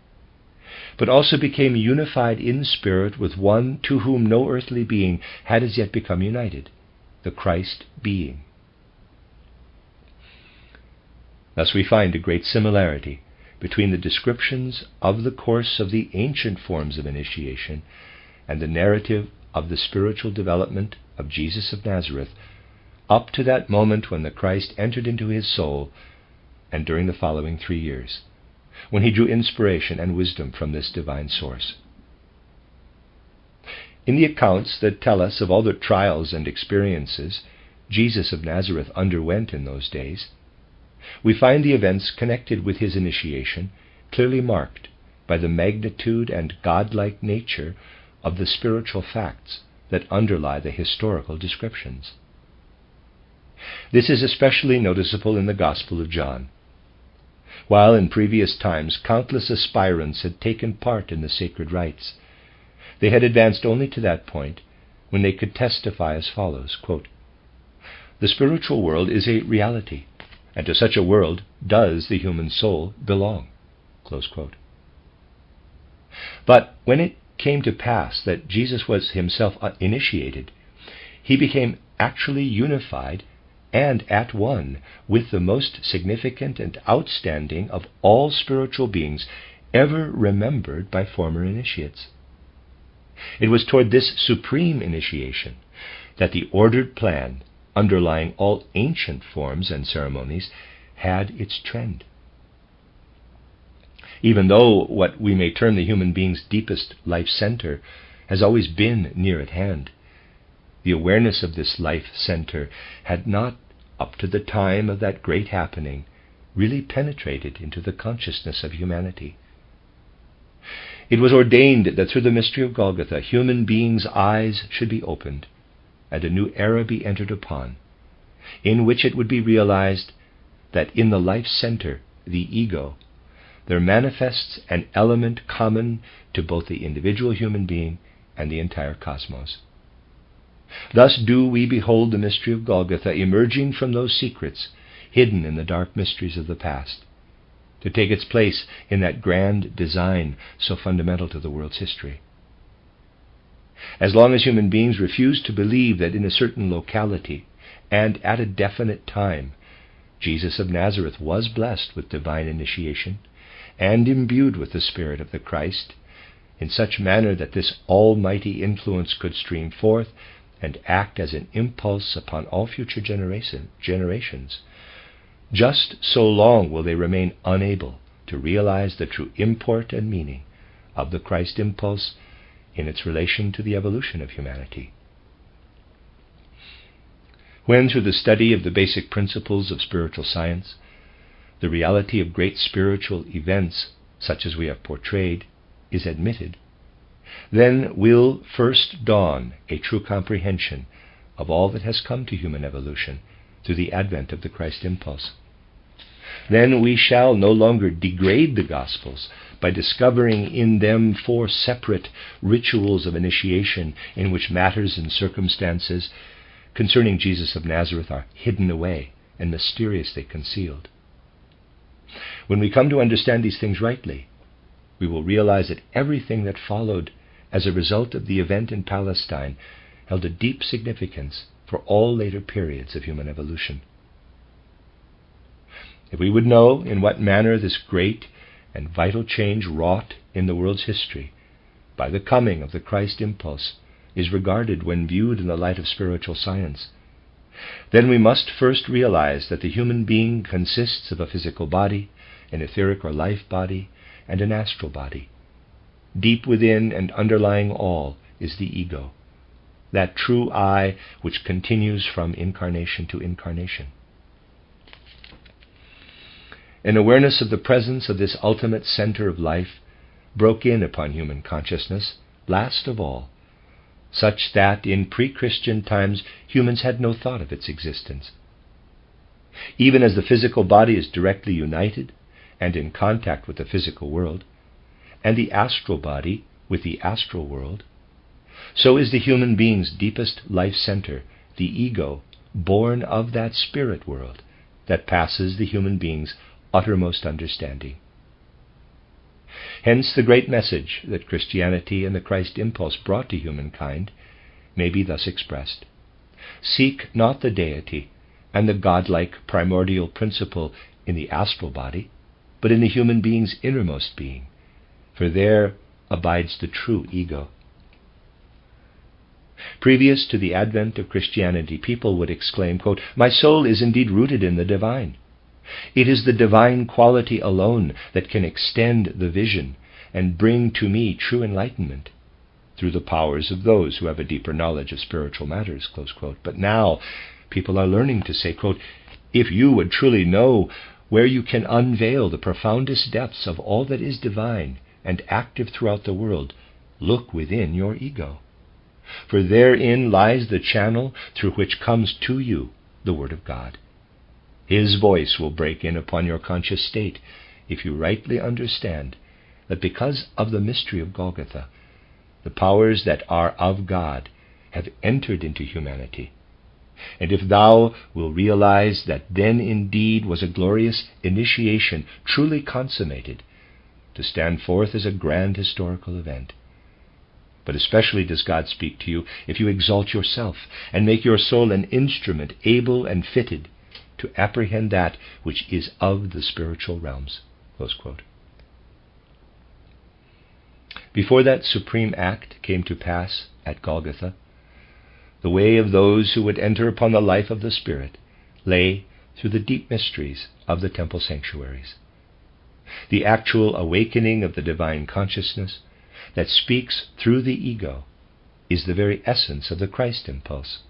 but also became unified in spirit with one to whom no earthly being had as yet become united, the Christ being. Thus we find a great similarity between the descriptions of the course of the ancient forms of initiation and the narrative of the spiritual development of Jesus of Nazareth up to that moment when the Christ entered into his soul, and during the following 3 years, when he drew inspiration and wisdom from this divine source. In the accounts that tell us of all the trials and experiences Jesus of Nazareth underwent in those days, we find the events connected with his initiation clearly marked by the magnitude and godlike nature of the spiritual facts that underlie the historical descriptions. This is especially noticeable in the Gospel of John. while in previous times countless aspirants had taken part in the sacred rites. They had advanced only to that point when they could testify as follows, quote, "The spiritual world is a reality, and to such a world does the human soul belong." Close quote. But when it came to pass that Jesus was himself initiated, he became actually unified and at one with the most significant and outstanding of all spiritual beings ever remembered by former initiates. It was toward this supreme initiation that the ordered plan underlying all ancient forms and ceremonies had its trend. Even though what we may term the human being's deepest life center has always been near at hand, the awareness of this life center had not, up to the time of that great happening, really penetrated into the consciousness of humanity. It was ordained that through the mystery of Golgotha, human beings' eyes should be opened, and a new era be entered upon, in which it would be realized that in the life center, the ego, there manifests an element common to both the individual human being and the entire cosmos. Thus do we behold the mystery of Golgotha emerging from those secrets hidden in the dark mysteries of the past, to take its place in that grand design so fundamental to the world's history. As long as human beings refuse to believe that in a certain locality and at a definite time, Jesus of Nazareth was blessed with divine initiation and imbued with the Spirit of the Christ, in such manner that this almighty influence could stream forth and act as an impulse upon all future generations, just so long will they remain unable to realize the true import and meaning of the Christ impulse in its relation to the evolution of humanity. When, through the study of the basic principles of spiritual science, the reality of great spiritual events, such as we have portrayed, is admitted, then will first dawn a true comprehension of all that has come to human evolution through the advent of the Christ impulse. Then we shall no longer degrade the Gospels by discovering in them 4 separate rituals of initiation in which matters and circumstances concerning Jesus of Nazareth are hidden away and mysteriously concealed. When we come to understand these things rightly, we will realize that everything that followed as a result of the event in Palestine held a deep significance for all later periods of human evolution. If we would know in what manner this great and vital change wrought in the world's history by the coming of the Christ impulse is regarded when viewed in the light of spiritual science, then we must first realize that the human being consists of a physical body, an etheric or life body, and an astral body. Deep within and underlying all is the ego, that true I which continues from incarnation to incarnation. An awareness of the presence of this ultimate center of life broke in upon human consciousness, last of all, such that in pre-Christian times humans had no thought of its existence. Even as the physical body is directly united and in contact with the physical world, and the astral body with the astral world, so is the human being's deepest life center, the ego, born of that spirit world that passes the human being's uttermost understanding. Hence the great message that Christianity and the Christ impulse brought to humankind may be thus expressed. Seek not the deity and the godlike primordial principle in the astral body, but in the human being's innermost being, for there abides the true ego. Previous to the advent of Christianity, people would exclaim, quote, "My soul is indeed rooted in the divine. It is the divine quality alone that can extend the vision and bring to me true enlightenment through the powers of those who have a deeper knowledge of spiritual matters," close quote. But now people are learning to say, quote, "If you would truly know where you can unveil the profoundest depths of all that is divine and active throughout the world, look within your ego. For therein lies the channel through which comes to you the Word of God. His voice will break in upon your conscious state if you rightly understand that because of the mystery of Golgotha, the powers that are of God have entered into humanity. And if thou wilt realize that then indeed was a glorious initiation truly consummated, to stand forth as a grand historical event. But especially does God speak to you if you exalt yourself and make your soul an instrument able and fitted to apprehend that which is of the spiritual realms. Close quote. Before that supreme act came to pass at Golgotha, the way of those who would enter upon the life of the Spirit lay through the deep mysteries of the temple sanctuaries. The actual awakening of the divine consciousness that speaks through the ego is the very essence of the Christ impulse,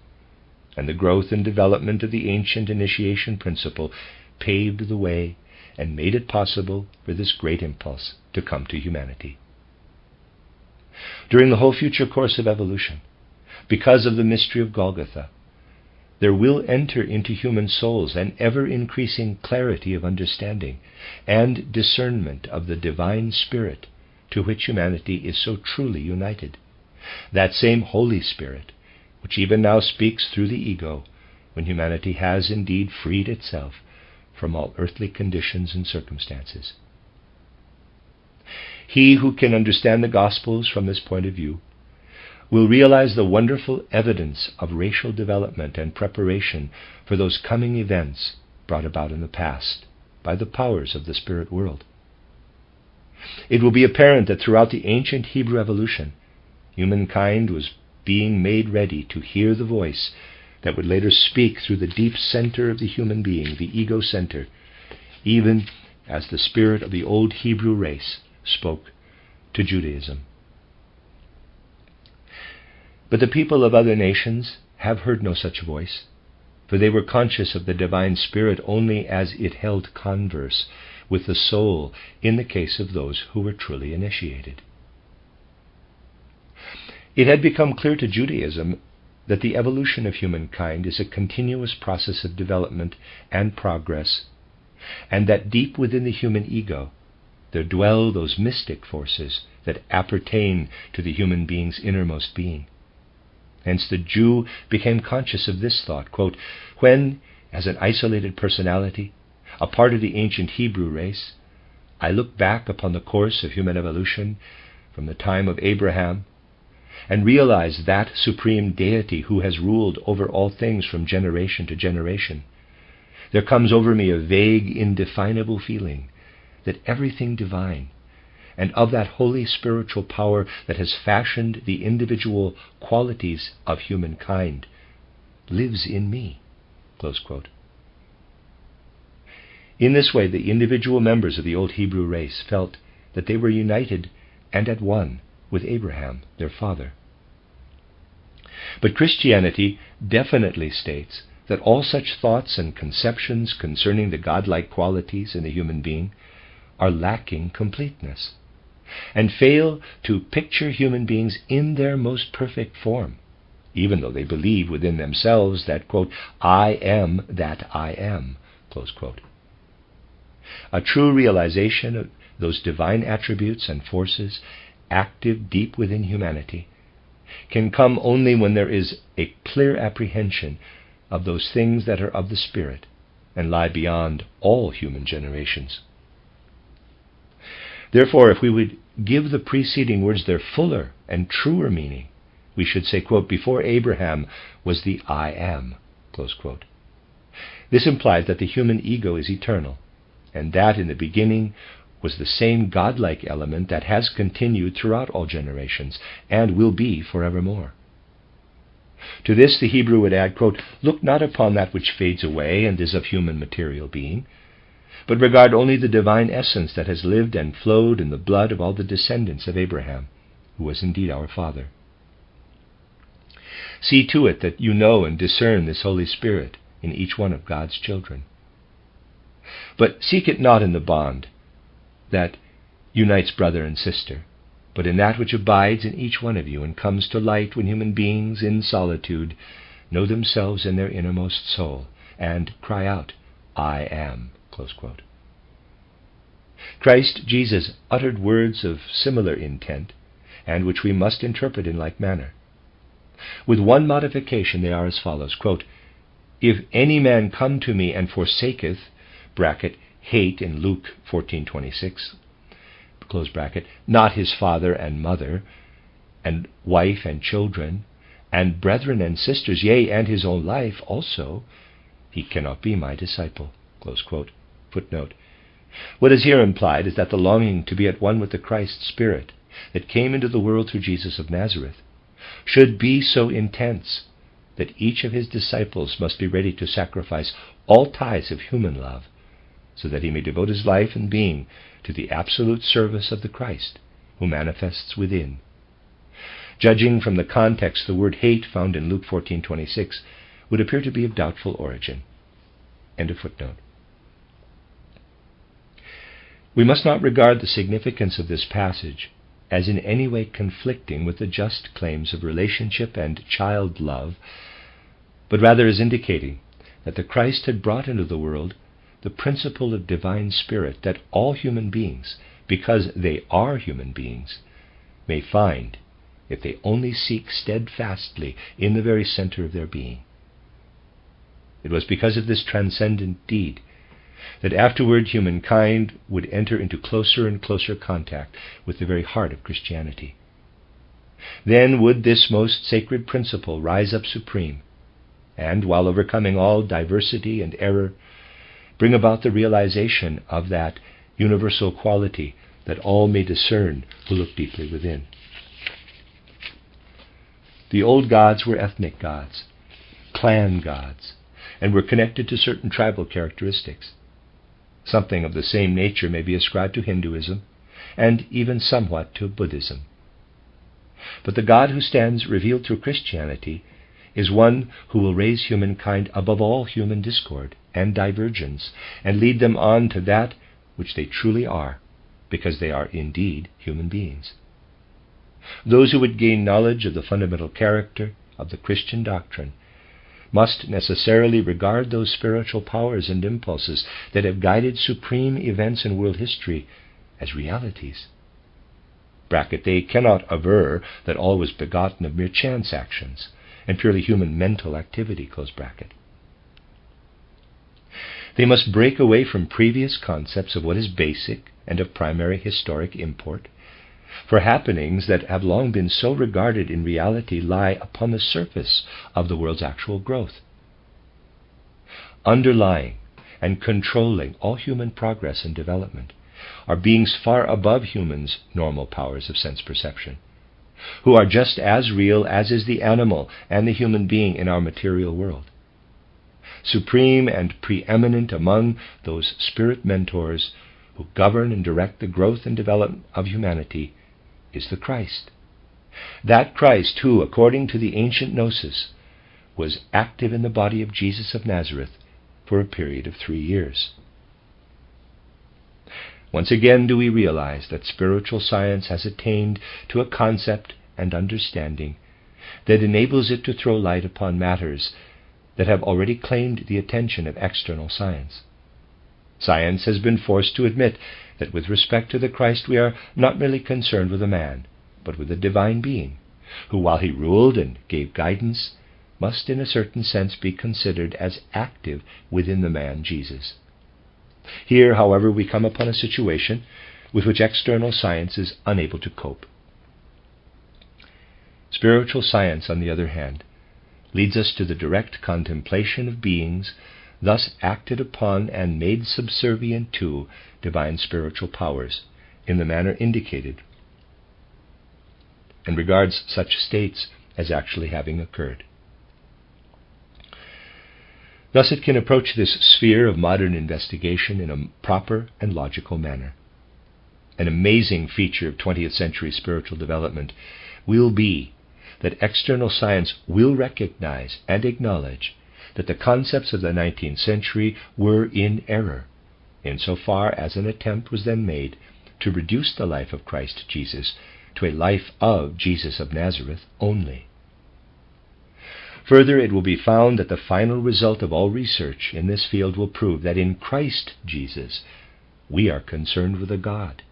and the growth and development of the ancient initiation principle paved the way and made it possible for this great impulse to come to humanity. During the whole future course of evolution, because of the mystery of Golgotha, there will enter into human souls an ever-increasing clarity of understanding and discernment of the divine Spirit to which humanity is so truly united. That same Holy Spirit, which even now speaks through the ego, when humanity has indeed freed itself from all earthly conditions and circumstances. He who can understand the Gospels from this point of view will realize the wonderful evidence of racial development and preparation for those coming events brought about in the past by the powers of the spirit world. It will be apparent that throughout the ancient Hebrew evolution, humankind was being made ready to hear the voice that would later speak through the deep center of the human being, the ego center, even as the spirit of the old Hebrew race spoke to Judaism. But the people of other nations have heard no such voice, for they were conscious of the divine Spirit only as it held converse with the soul in the case of those who were truly initiated. It had become clear to Judaism that the evolution of humankind is a continuous process of development and progress, and that deep within the human ego there dwell those mystic forces that appertain to the human being's innermost being. Hence the Jew became conscious of this thought, quote, when, as an isolated personality, a part of the ancient Hebrew race, I look back upon the course of human evolution from the time of Abraham and realize that supreme deity who has ruled over all things from generation to generation, there comes over me a vague, indefinable feeling that everything divine and of that holy spiritual power that has fashioned the individual qualities of humankind lives in me. Close quote. In this way, the individual members of the old Hebrew race felt that they were united and at one with Abraham, their father. But Christianity definitely states that all such thoughts and conceptions concerning the godlike qualities in the human being are lacking completeness, and fail to picture human beings in their most perfect form, even though they believe within themselves that, quote, I am that I am, close quote. A true realization of those divine attributes and forces active deep within humanity can come only when there is a clear apprehension of those things that are of the Spirit and lie beyond all human generations. Therefore, if we would give the preceding words their fuller and truer meaning, we should say, quote, before Abraham was the I am, close quote. This implies that the human ego is eternal, and that in the beginning was the same godlike element that has continued throughout all generations and will be forevermore. To this the Hebrew would add, quote, look not upon that which fades away and is of human material being, but regard only the divine essence that has lived and flowed in the blood of all the descendants of Abraham, who was indeed our father. See to it that you know and discern this Holy Spirit in each one of God's children. But seek it not in the bond that unites brother and sister, but in that which abides in each one of you and comes to light when human beings in solitude know themselves in their innermost soul and cry out, I am, close quote. Christ Jesus uttered words of similar intent, and which we must interpret in like manner. With one modification, they are as follows, quote, "If any man come to me and forsaketh," bracket, hate in Luke 14:26, close bracket, "not his father and mother, and wife and children, and brethren and sisters, yea, and his own life also, he cannot be my disciple." Close quote. Footnote. What is here implied is that the longing to be at one with the Christ Spirit that came into the world through Jesus of Nazareth should be so intense that each of his disciples must be ready to sacrifice all ties of human love so that he may devote his life and being to the absolute service of the Christ who manifests within. Judging from the context, the word hate found in Luke 14:26 would appear to be of doubtful origin. End of footnote. We must not regard the significance of this passage as in any way conflicting with the just claims of relationship and child love, but rather as indicating that the Christ had brought into the world the principle of divine spirit that all human beings, because they are human beings, may find if they only seek steadfastly in the very center of their being. It was because of this transcendent deed that afterward humankind would enter into closer and closer contact with the very heart of Christianity. Then would this most sacred principle rise up supreme, and, while overcoming all diversity and error, bring about the realization of that universal quality that all may discern who look deeply within. The old gods were ethnic gods, clan gods, and were connected to certain tribal characteristics. Something of the same nature may be ascribed to Hinduism, and even somewhat to Buddhism. But the God who stands revealed through Christianity is one who will raise humankind above all human discord and divergence, and lead them on to that which they truly are, because they are indeed human beings. Those who would gain knowledge of the fundamental character of the Christian doctrine must necessarily regard those spiritual powers and impulses that have guided supreme events in world history as realities. Bracket, they cannot aver that all was begotten of mere chance actions and purely human mental activity, close bracket. They must break away from previous concepts of what is basic and of primary historic import, for happenings that have long been so regarded in reality lie upon the surface of the world's actual growth. Underlying and controlling all human progress and development are beings far above humans' normal powers of sense perception, who are just as real as is the animal and the human being in our material world. Supreme and preeminent among those spirit mentors who govern and direct the growth and development of humanity is the Christ. That Christ who, according to the ancient Gnosis, was active in the body of Jesus of Nazareth for a period of 3 years. Once again do we realize that spiritual science has attained to a concept and understanding that enables it to throw light upon matters that have already claimed the attention of external science. Science has been forced to admit that with respect to the Christ we are not merely concerned with a man, but with a divine being, who, while he ruled and gave guidance, must in a certain sense be considered as active within the man Jesus. Here, however, we come upon a situation with which external science is unable to cope. Spiritual science, on the other hand, leads us to the direct contemplation of beings thus acted upon and made subservient to divine spiritual powers in the manner indicated, and regards such states as actually having occurred. Thus it can approach this sphere of modern investigation in a proper and logical manner. An amazing feature of 20th century spiritual development will be that external science will recognize and acknowledge that the concepts of the 19th century were in error, insofar as an attempt was then made to reduce the life of Christ Jesus to a life of Jesus of Nazareth only. Further, it will be found that the final result of all research in this field will prove that in Christ Jesus we are concerned with a God.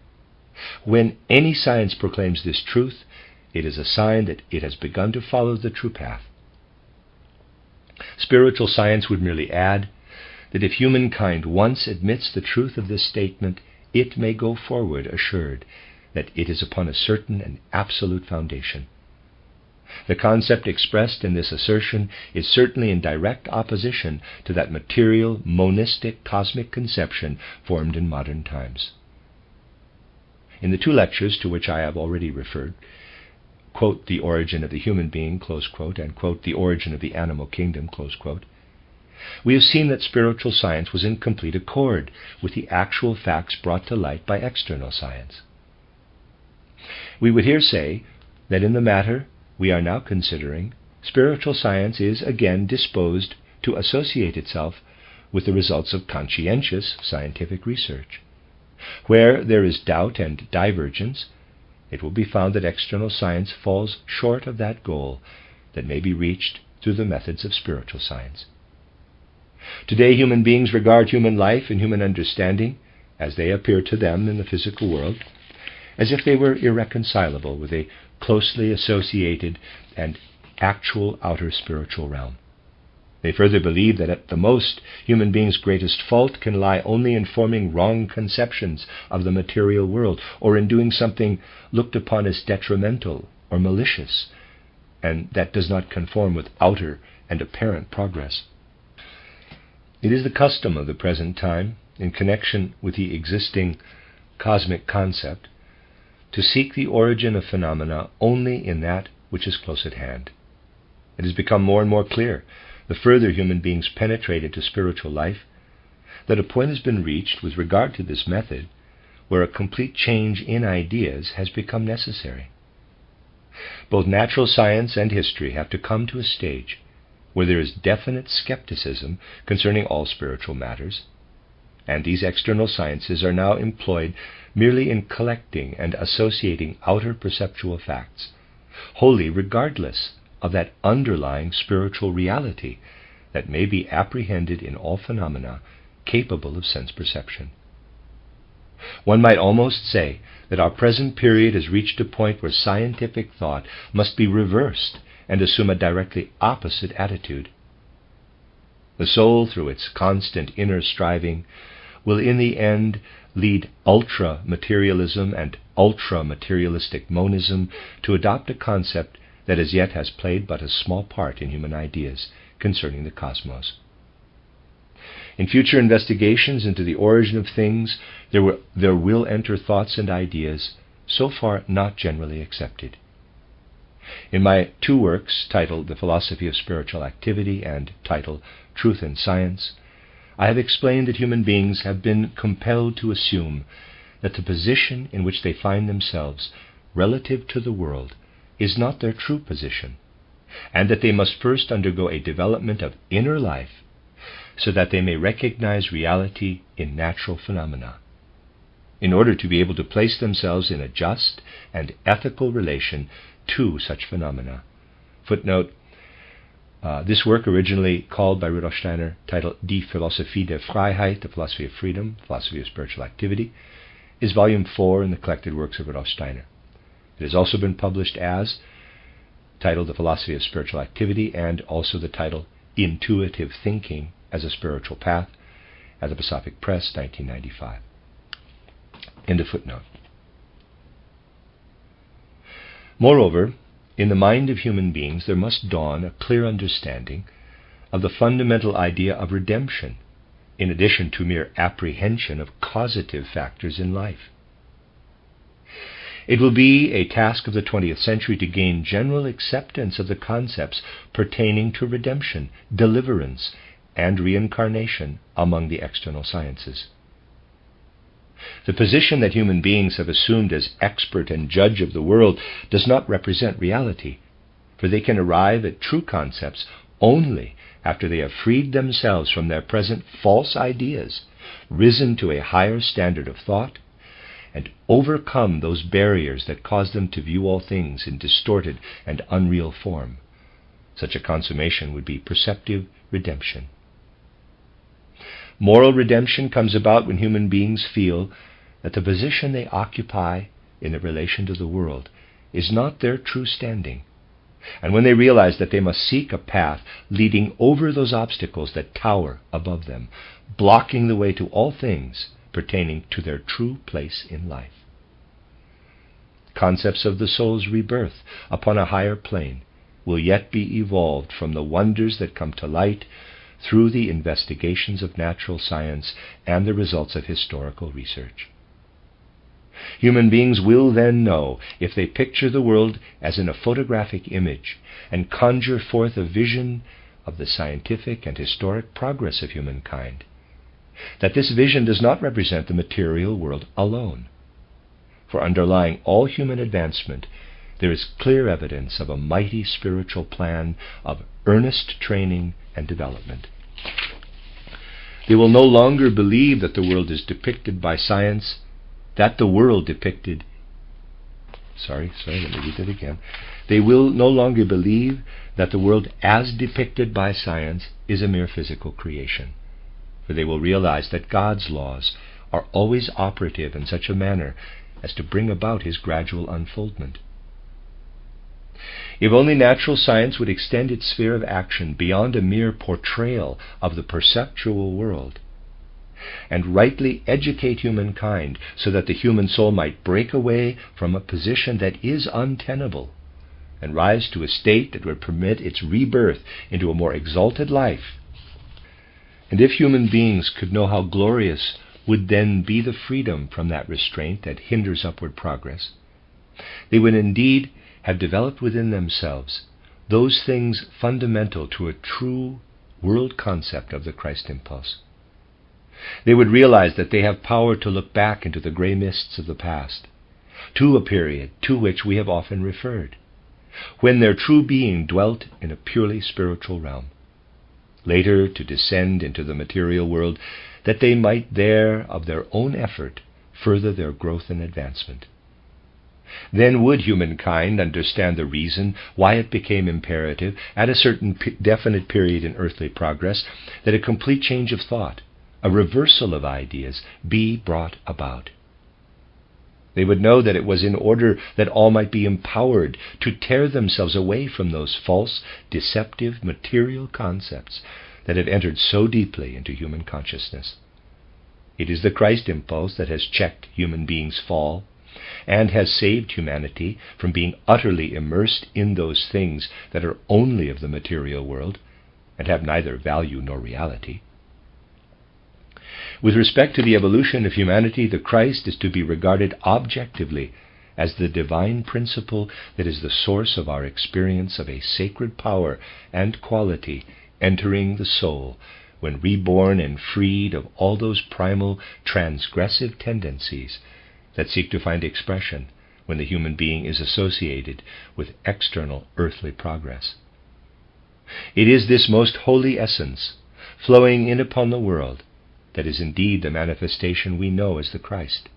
When any science proclaims this truth, it is a sign that it has begun to follow the true path. Spiritual science would merely add that if humankind once admits the truth of this statement, it may go forward assured that it is upon a certain and absolute foundation. The concept expressed in this assertion is certainly in direct opposition to that material, monistic, cosmic conception formed in modern times. In the two lectures to which I have already referred, quote, the origin of the human being, close quote, and quote, the origin of the animal kingdom, close quote, we have seen that spiritual science was in complete accord with the actual facts brought to light by external science. We would here say that in the matter we are now considering, spiritual science is again disposed to associate itself with the results of conscientious scientific research. Where there is doubt and divergence, it will be found that external science falls short of that goal that may be reached through the methods of spiritual science. Today, human beings regard human life and human understanding, as they appear to them in the physical world, as if they were irreconcilable with a closely associated and actual outer spiritual realm. They further believe that at the most, human beings' greatest fault can lie only in forming wrong conceptions of the material world, or in doing something looked upon as detrimental or malicious, and that does not conform with outer and apparent progress. It is the custom of the present time, in connection with the existing cosmic concept, to seek the origin of phenomena only in that which is close at hand. It has become more and more clear, the further human beings penetrate into spiritual life, that a point has been reached with regard to this method where a complete change in ideas has become necessary. Both natural science and history have to come to a stage where there is definite skepticism concerning all spiritual matters, and these external sciences are now employed merely in collecting and associating outer perceptual facts, wholly regardless of that underlying spiritual reality that may be apprehended in all phenomena capable of sense perception. One might almost say that our present period has reached a point where scientific thought must be reversed and assume a directly opposite attitude. The soul, through its constant inner striving, will in the end lead ultra-materialism and ultra-materialistic monism to adopt a concept that as yet has played but a small part in human ideas concerning the cosmos. In future investigations into the origin of things, there will enter thoughts and ideas so far not generally accepted. In my two works, titled The Philosophy of Spiritual Activity and titled Truth in Science, I have explained that human beings have been compelled to assume that the position in which they find themselves relative to the world is not their true position, and that they must first undergo a development of inner life so that they may recognize reality in natural phenomena, in order to be able to place themselves in a just and ethical relation to such phenomena. Footnote, this work, originally called by Rudolf Steiner, titled Die Philosophie der Freiheit, the Philosophy of Freedom, Philosophy of Spiritual Activity, is volume 4 in the collected works of Rudolf Steiner. It has also been published as titled The Philosophy of Spiritual Activity, and also the title Intuitive Thinking as a Spiritual Path, at the Pacific Press, 1995. End of footnote. Moreover, in the mind of human beings there must dawn a clear understanding of the fundamental idea of redemption, in addition to mere apprehension of causative factors in life. It will be a task of the 20th century to gain general acceptance of the concepts pertaining to redemption, deliverance, and reincarnation among the external sciences. The position that human beings have assumed as expert and judge of the world does not represent reality, for they can arrive at true concepts only after they have freed themselves from their present false ideas, risen to a higher standard of thought, and overcome those barriers that cause them to view all things in distorted and unreal form. Such a consummation would be perceptive redemption. Moral redemption comes about when human beings feel that the position they occupy in their relation to the world is not their true standing, and when they realize that they must seek a path leading over those obstacles that tower above them, blocking the way to all things pertaining to their true place in life. Concepts of the soul's rebirth upon a higher plane will yet be evolved from the wonders that come to light through the investigations of natural science and the results of historical research. Human beings will then know, if they picture the world as in a photographic image and conjure forth a vision of the scientific and historic progress of humankind, that this vision does not represent the material world alone. For underlying all human advancement, there is clear evidence of a mighty spiritual plan of earnest training and development. They will no longer believe that the world is depicted by science, that the world depicted... let me read that again. They will no longer believe that the world as depicted by science is a mere physical creation, for they will realize that God's laws are always operative in such a manner as to bring about his gradual unfoldment. If only natural science would extend its sphere of action beyond a mere portrayal of the perceptual world, and rightly educate humankind so that the human soul might break away from a position that is untenable and rise to a state that would permit its rebirth into a more exalted life. And if human beings could know how glorious would then be the freedom from that restraint that hinders upward progress, they would indeed have developed within themselves those things fundamental to a true world concept of the Christ impulse. They would realize that they have power to look back into the gray mists of the past, to a period to which we have often referred, when their true being dwelt in a purely spiritual realm, later to descend into the material world, that they might there, of their own effort, further their growth and advancement. Then would humankind understand the reason why it became imperative, at a certain definite period in earthly progress, that a complete change of thought, a reversal of ideas, be brought about. They would know that it was in order that all might be empowered to tear themselves away from those false, deceptive, material concepts that have entered so deeply into human consciousness. It is the Christ impulse that has checked human beings' fall and has saved humanity from being utterly immersed in those things that are only of the material world and have neither value nor reality. With respect to the evolution of humanity, the Christ is to be regarded objectively as the divine principle that is the source of our experience of a sacred power and quality entering the soul when reborn and freed of all those primal transgressive tendencies that seek to find expression when the human being is associated with external earthly progress. It is this most holy essence, flowing in upon the world, that is indeed the manifestation we know as the Christ.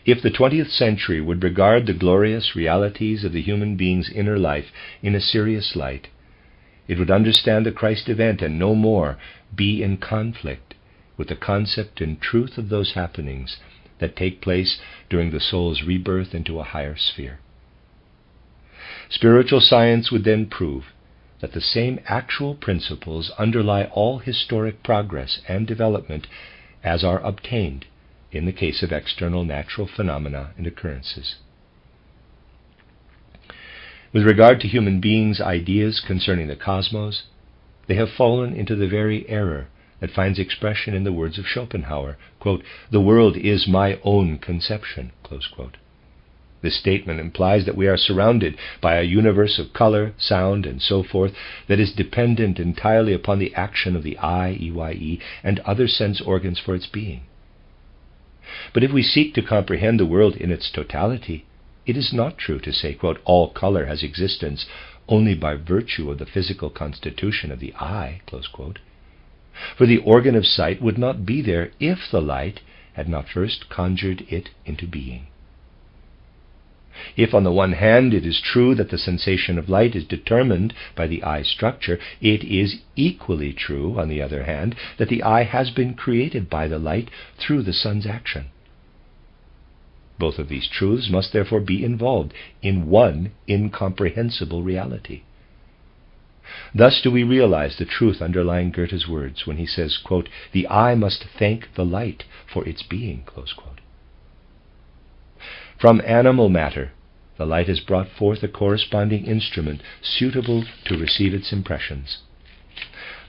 If the 20th century would regard the glorious realities of the human being's inner life in a serious light, it would understand the Christ event and no more be in conflict with the concept and truth of those happenings that take place during the soul's rebirth into a higher sphere. Spiritual science would then prove that the same actual principles underlie all historic progress and development as are obtained in the case of external natural phenomena and occurrences. With regard to human beings' ideas concerning the cosmos, they have fallen into the very error that finds expression in the words of Schopenhauer, quote, "The world is my own conception," close quote. This statement implies that we are surrounded by a universe of color, sound, and so forth that is dependent entirely upon the action of the eye, EYE, and other sense organs for its being. But if we seek to comprehend the world in its totality, it is not true to say, quote, "all color has existence only by virtue of the physical constitution of the eye," close quote. For the organ of sight would not be there if the light had not first conjured it into being. If on the one hand it is true that the sensation of light is determined by the eye structure, it is equally true, on the other hand, that the eye has been created by the light through the sun's action. Both of these truths must therefore be involved in one incomprehensible reality. Thus do we realize the truth underlying Goethe's words when he says, quote, "The eye must thank the light for its being," close quote. From animal matter, the light has brought forth a corresponding instrument suitable to receive its impressions.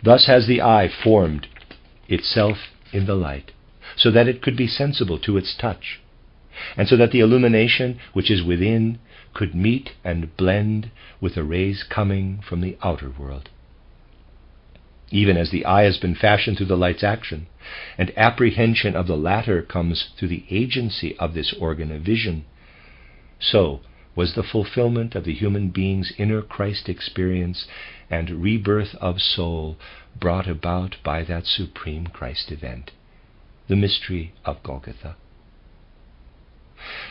Thus has the eye formed itself in the light, so that it could be sensible to its touch, and so that the illumination which is within could meet and blend with the rays coming from the outer world. Even as the eye has been fashioned through the light's action, and apprehension of the latter comes through the agency of this organ of vision, so was the fulfillment of the human being's inner Christ experience and rebirth of soul brought about by that supreme Christ event, the mystery of Golgotha.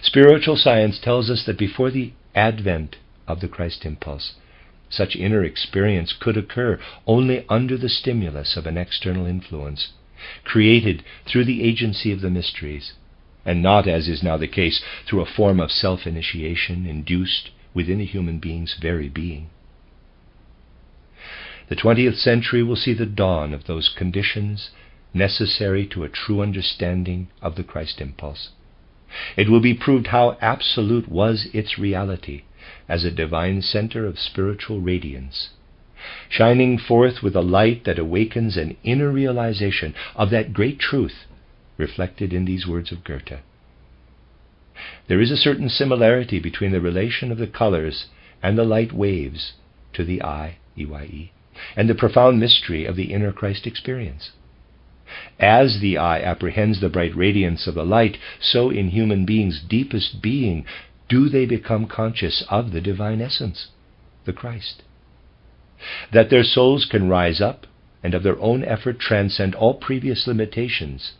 Spiritual science tells us that before the advent of the Christ impulse, such inner experience could occur only under the stimulus of an external influence, created through the agency of the mysteries, and not, as is now the case, through a form of self-initiation induced within a human being's very being. The 20th century will see the dawn of those conditions necessary to a true understanding of the Christ impulse. It will be proved how absolute was its reality as a divine center of spiritual radiance, shining forth with a light that awakens an inner realization of that great truth reflected in these words of Goethe. There is a certain similarity between the relation of the colors and the light waves to the eye, EYE, and the profound mystery of the inner Christ experience. As the eye apprehends the bright radiance of the light, so in human beings' deepest being do they become conscious of the divine essence, the Christ. That their souls can rise up and of their own effort transcend all previous limitations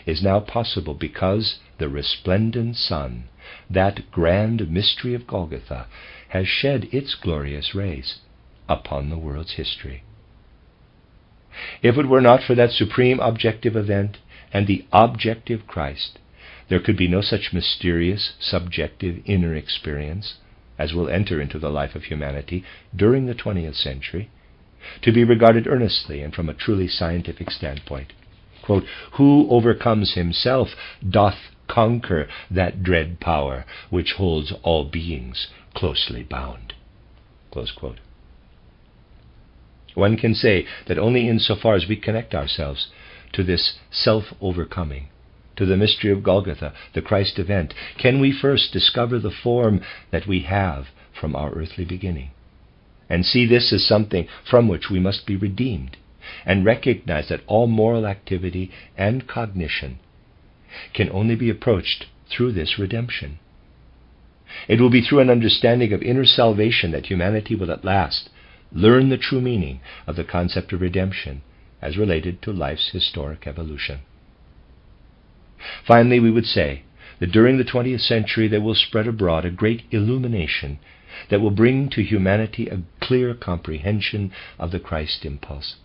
is now possible because the resplendent sun, that grand mystery of Golgotha, has shed its glorious rays upon the world's history. If it were not for that supreme objective event and the objective Christ, there could be no such mysterious, subjective inner experience as will enter into the life of humanity during the 20th century, to be regarded earnestly and from a truly scientific standpoint. Quote, "Who overcomes himself doth conquer that dread power which holds all beings closely bound." Close quote. One can say that only insofar as we connect ourselves to this self-overcoming, to the mystery of Golgotha, the Christ event, can we first discover the form that we have from our earthly beginning, and see this as something from which we must be redeemed, and recognize that all moral activity and cognition can only be approached through this redemption. It will be through an understanding of inner salvation that humanity will at last learn the true meaning of the concept of redemption as related to life's historic evolution. Finally, we would say that during the 20th century there will spread abroad a great illumination that will bring to humanity a clear comprehension of the Christ impulse.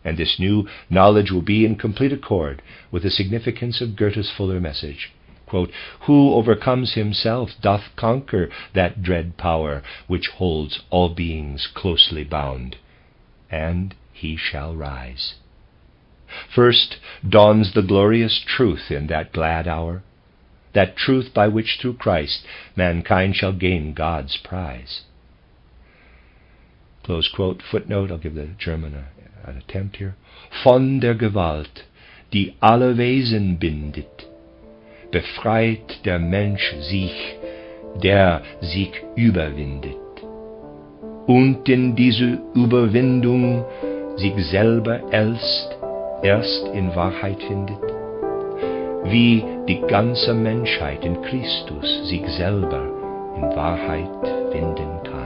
And this new knowledge will be in complete accord with the significance of Goethe's fuller message. Quote, "Who overcomes himself doth conquer that dread power which holds all beings closely bound, and he shall rise." First dawns the glorious truth in that glad hour, that truth by which through Christ mankind shall gain God's prize. Close quote. Footnote, I'll give the German an attempt here. "Von der Gewalt, die alle Wesen bindet, befreit der Mensch sich, der sich überwindet, und in diese Überwindung sich selber erst in Wahrheit findet, wie die ganze Menschheit in Christus sich selber in Wahrheit finden kann."